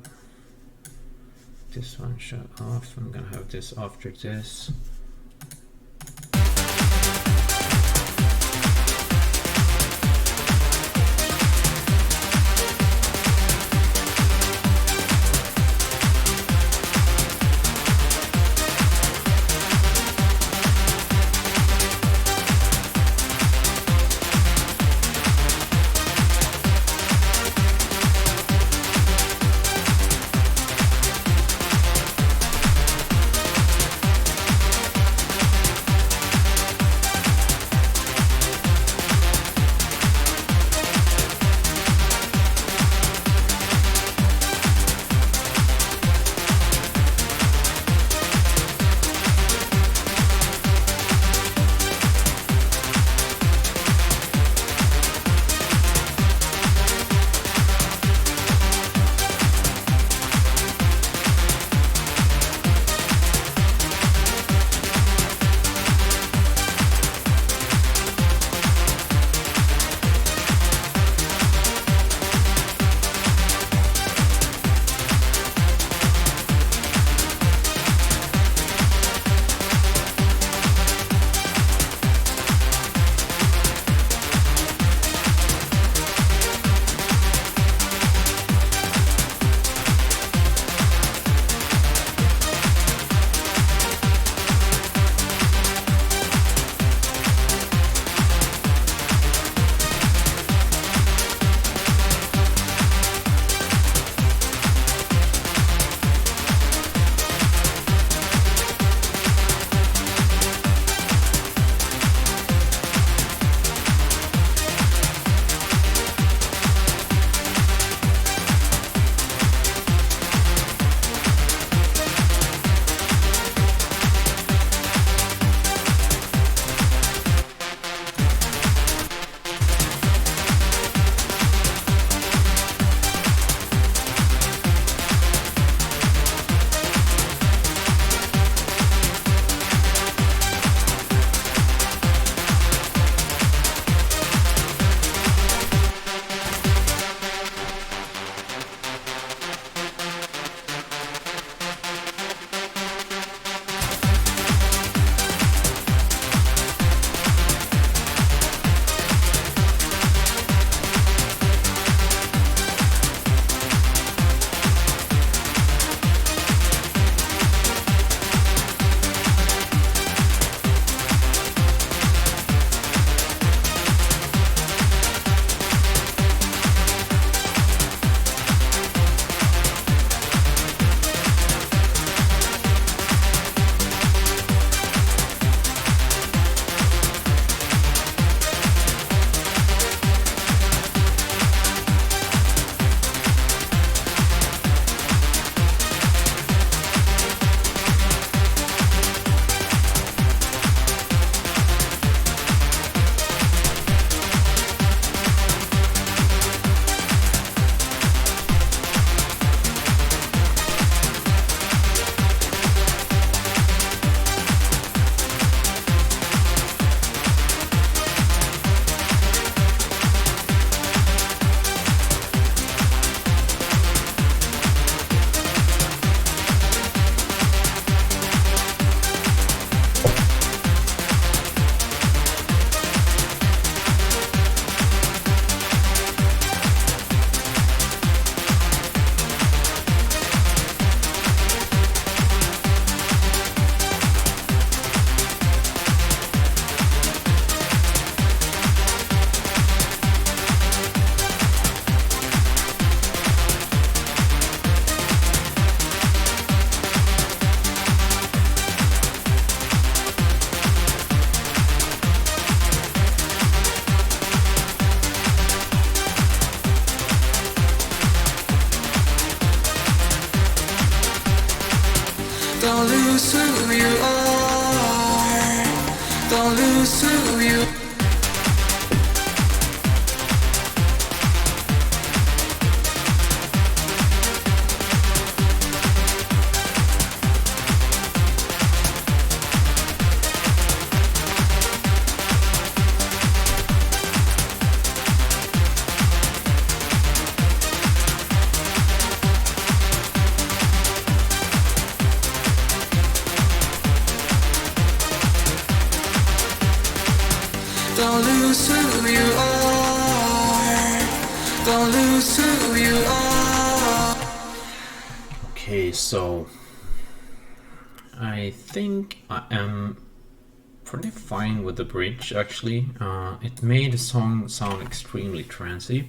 this one shut off. I'm gonna have this after this. Don't lose who you are. Okay, so I think I am pretty fine with the bridge actually. It made the song sound extremely trancy.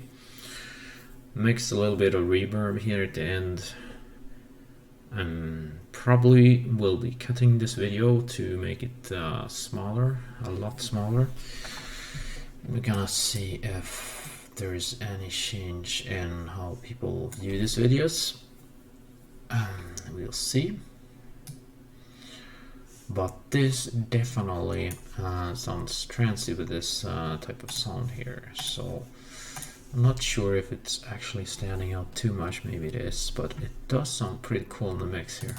Mixed a little bit of reverb here at the end. Probably will be cutting this video to make it smaller, a lot smaller. We're gonna see if there is any change in how people view these videos. We'll see. But this definitely sounds trancy with this type of sound here, so I'm not sure if it's actually standing out too much. Maybe it is, but it does sound pretty cool in the mix here.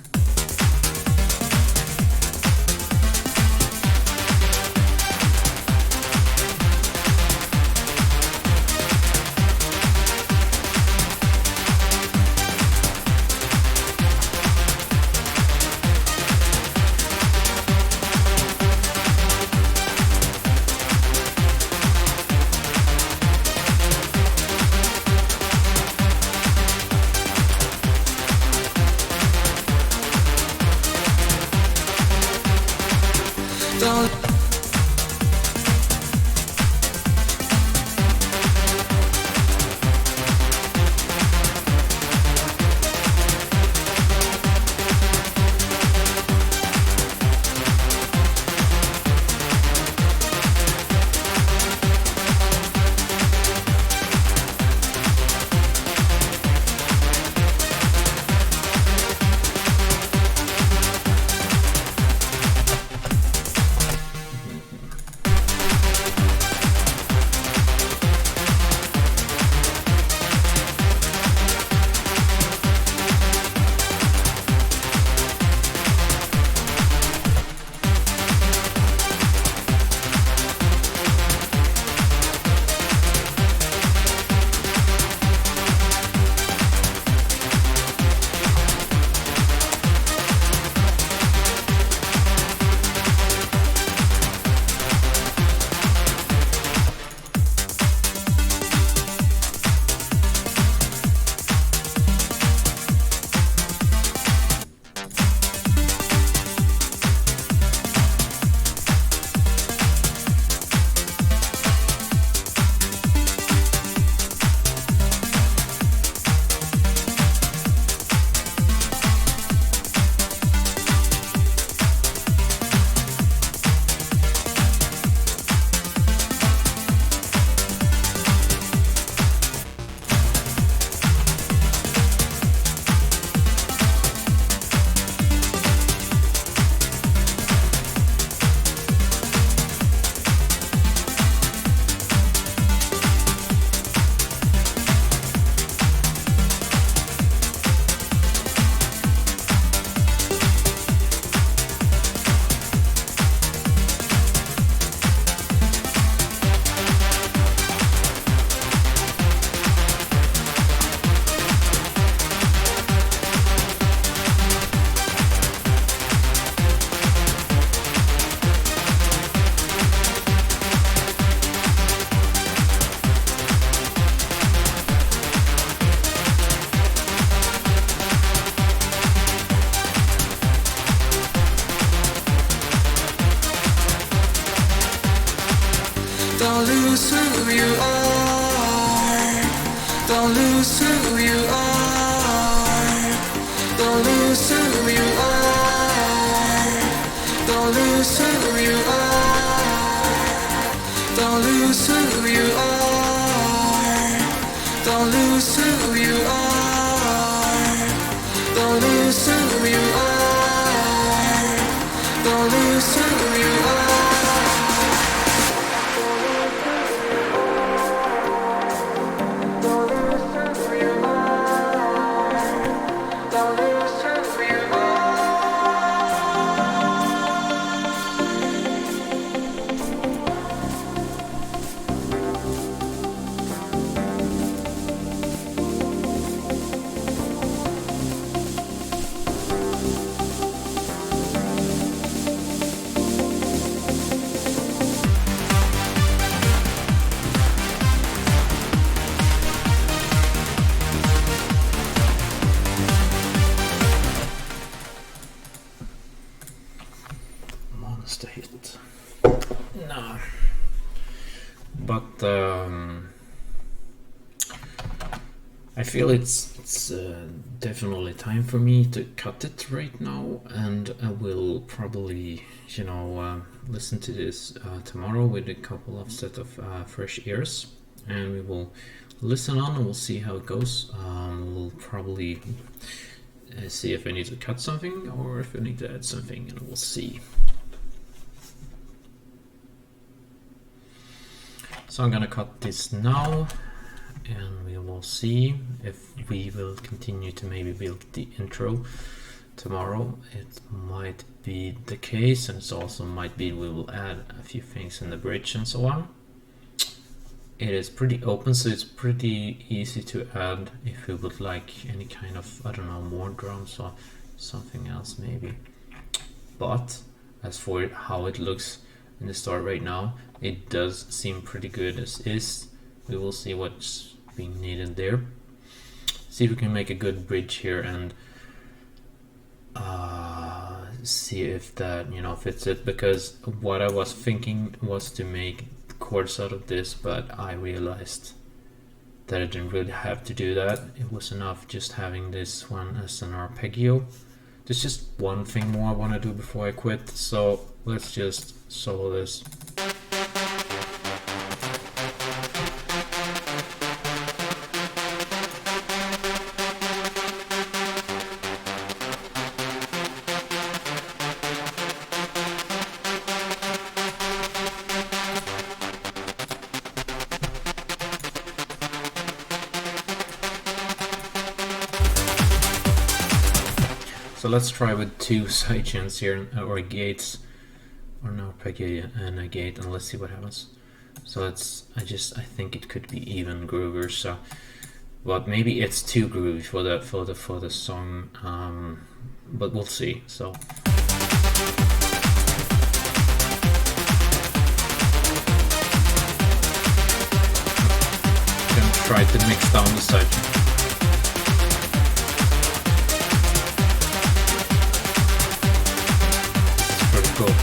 Don't lose who you are. Don't lose who you are. Don't lose who you are. Don't lose who you are. Don't lose who you are. Don't lose who you are. Don't lose who you are. Don't lose who you are. I feel it's definitely time for me to cut it right now, and I will probably, listen to this tomorrow with a couple of set of fresh ears, and we will listen on and we'll see how it goes. We'll probably see if I need to cut something or if I need to add something, and we'll see. So I'm gonna cut this now, and we will see if we will continue to maybe build the intro tomorrow. It might be the case, and it also might be we will add a few things in the bridge and so on. It is pretty open, so it's pretty easy to add if you would like any kind of, I don't know, more drums or something else maybe. But as for how it looks in the start right now, it does seem pretty good as is. We will see what's being needed there. See if we can make a good bridge here and see if that fits it, because what I was thinking was to make chords out of this, but I realized that I didn't really have to do that. It was enough just having this one as an arpeggio. There's just one thing more I want to do before I quit, so let's just solo this. So let's try with two sidechins here, or gates, or no, arpeggio and a gate, and let's see what happens. So I think it could be even groover. So, but maybe it's too groovy for the song. But we'll see. So. Gonna try to mix down the sidechin. Cool.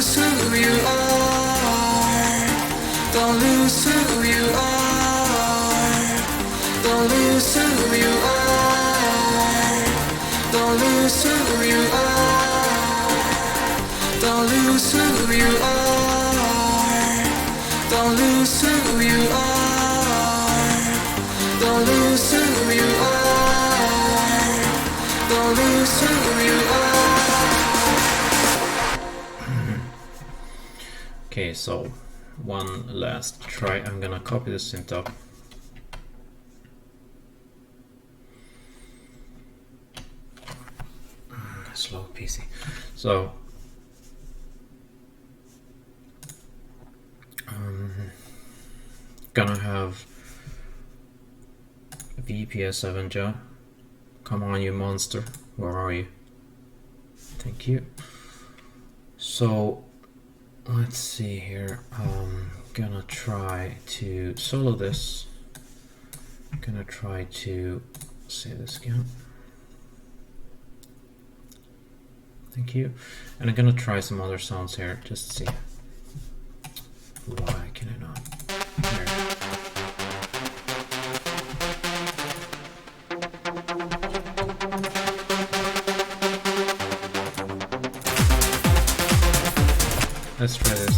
lose who you are. Don't lose who you are. Don't lose who you are. Don't lose who you are. Don't lose who you are. Don't lose who you are. Don't lose who you are. Don't lose who you are. Okay, so one last try. I'm gonna copy the synth up. Slow PC. So gonna have VPS Avenger. Come on, you monster. Where are you? Thank you. So let's see here. Gonna try to solo this. Gonna try to say this again. Thank you. And I'm gonna try some other sounds here, just to see. Why can I not? There. Let's try this.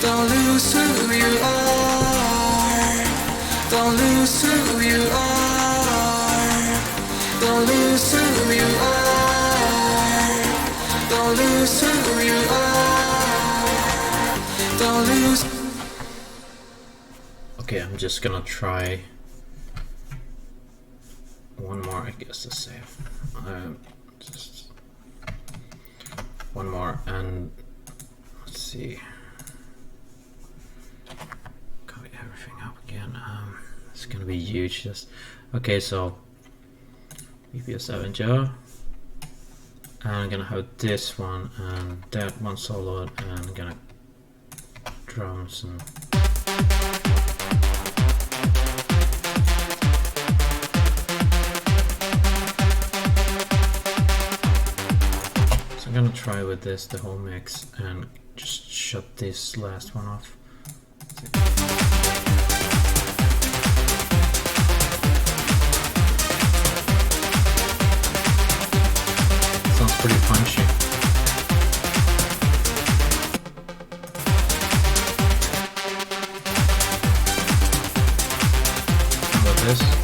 Don't lose who you are. Don't lose who you are. Don't lose who you are. Don't lose who you are. Don't lose. Okay, I'm just gonna try one more, I guess, to say. Just one more, and let's see. Copy everything up again. It's gonna be huge. Just okay. So BPS Avenger, and I'm gonna have this one and that one soloed, and I'm gonna drums and. I'm gonna try with this the whole mix and just shut this last one off. Sounds pretty punchy. How about this?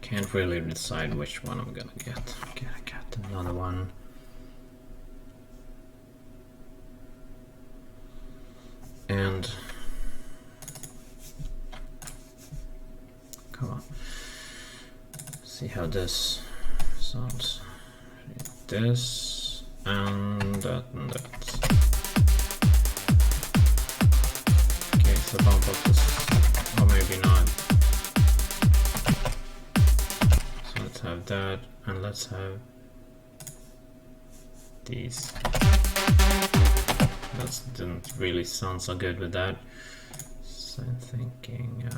Can't really decide which one I'm gonna get. Okay, I got another one. And come on, see how this sounds. This and that and that. Okay, so bump up this, or maybe not. So let's have that, and let's have these. That didn't really sound so good with that. So I'm thinking.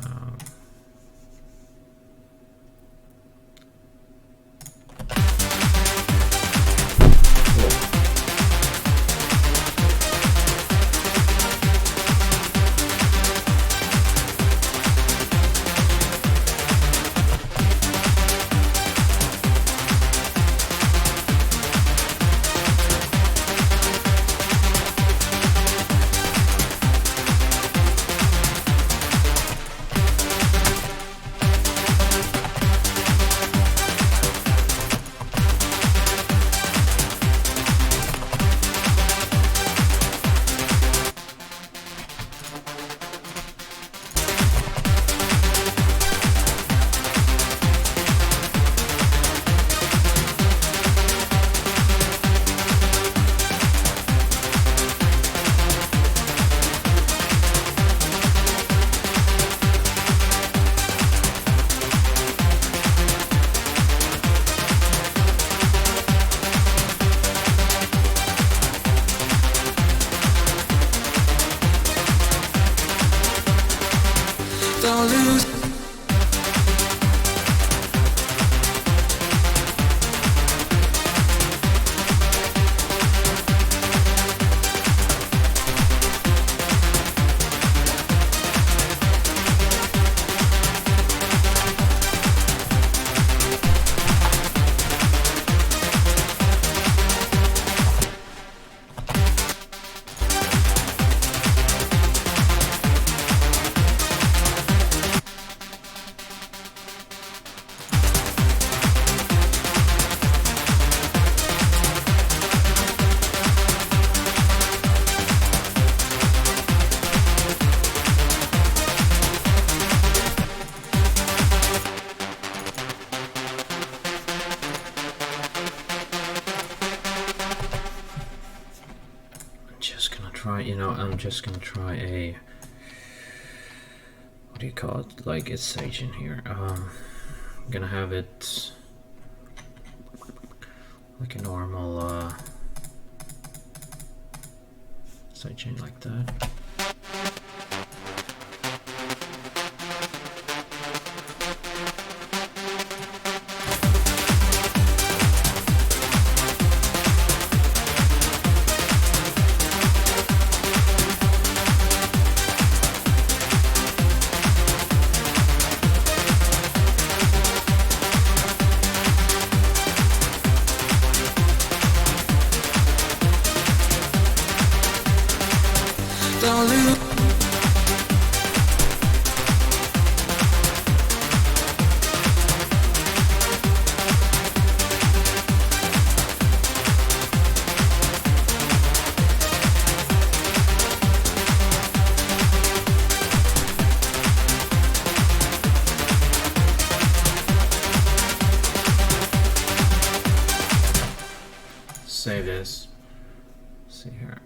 Don't lose. I'm just gonna try a, what do you call it, like a sage in here. I'm gonna have it like a normal sidechain like that. Don't lose. Save this. See here.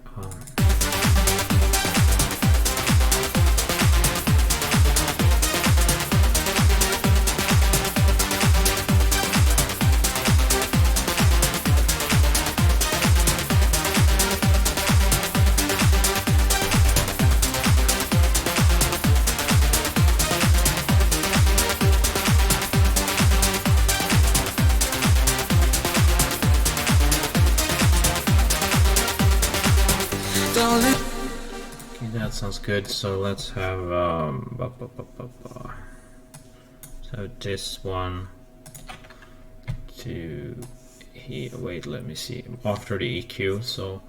Don't lose. Okay, that sounds good. So let's have so this one to here. Wait, let me see. After the EQ, so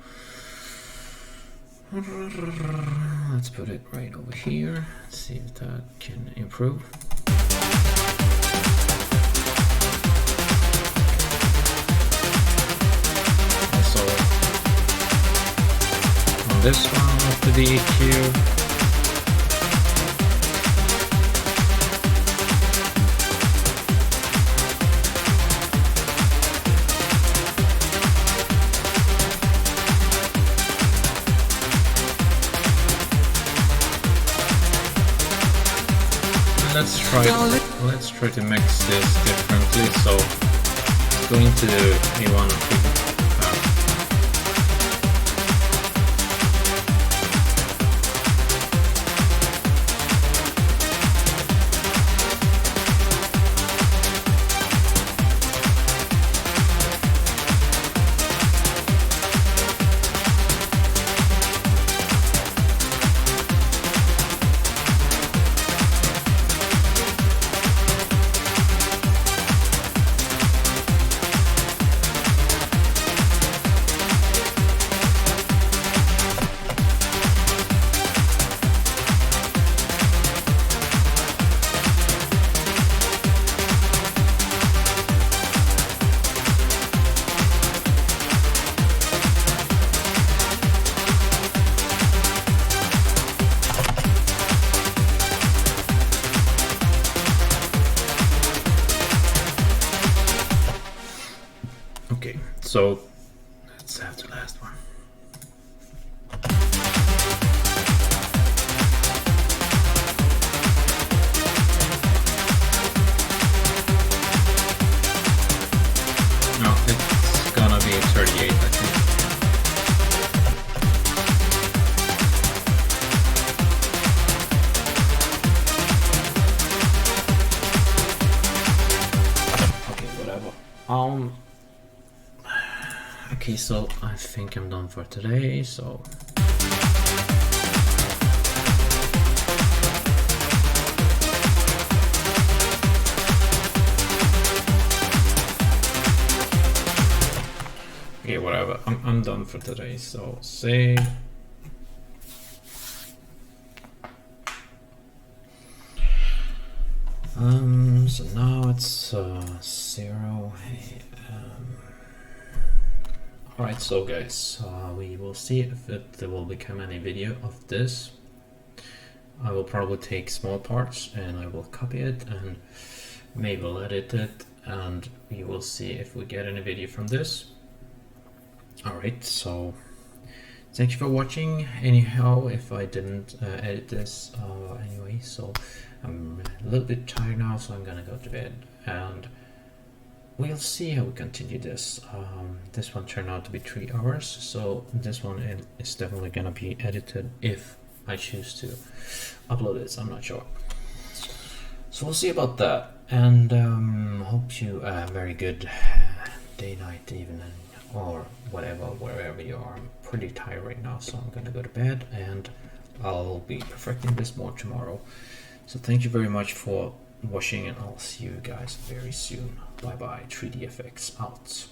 let's put it right over here. See if that can improve. This one after the EQ. Let's try to mix this differently. So it's going to A1. Okay, so let's have the last one. No, it's gonna be 38, I think. Okay, so I think I'm done for today, so okay, whatever. I'm done for today, so save. So now it's 0. Alright, so guys, we will see if there will become any video of this. I will probably take small parts and I will copy it and maybe we'll edit it, and we will see if we get any video from this. Alright, so thank you for watching anyhow, if I didn't edit this anyway. So I'm a little bit tired now, so I'm gonna go to bed and we'll see how we continue this. This one turned out to be 3 hours, so this one is definitely gonna be edited if I choose to upload this. I'm not sure, so we'll see about that, and hope you a very good day, night, evening, or whatever, wherever you are. I'm pretty tired right now, so I'm gonna go to bed and I'll be perfecting this more tomorrow. So thank you very much for watching, and I'll see you guys very soon. Bye bye. 3DFX out.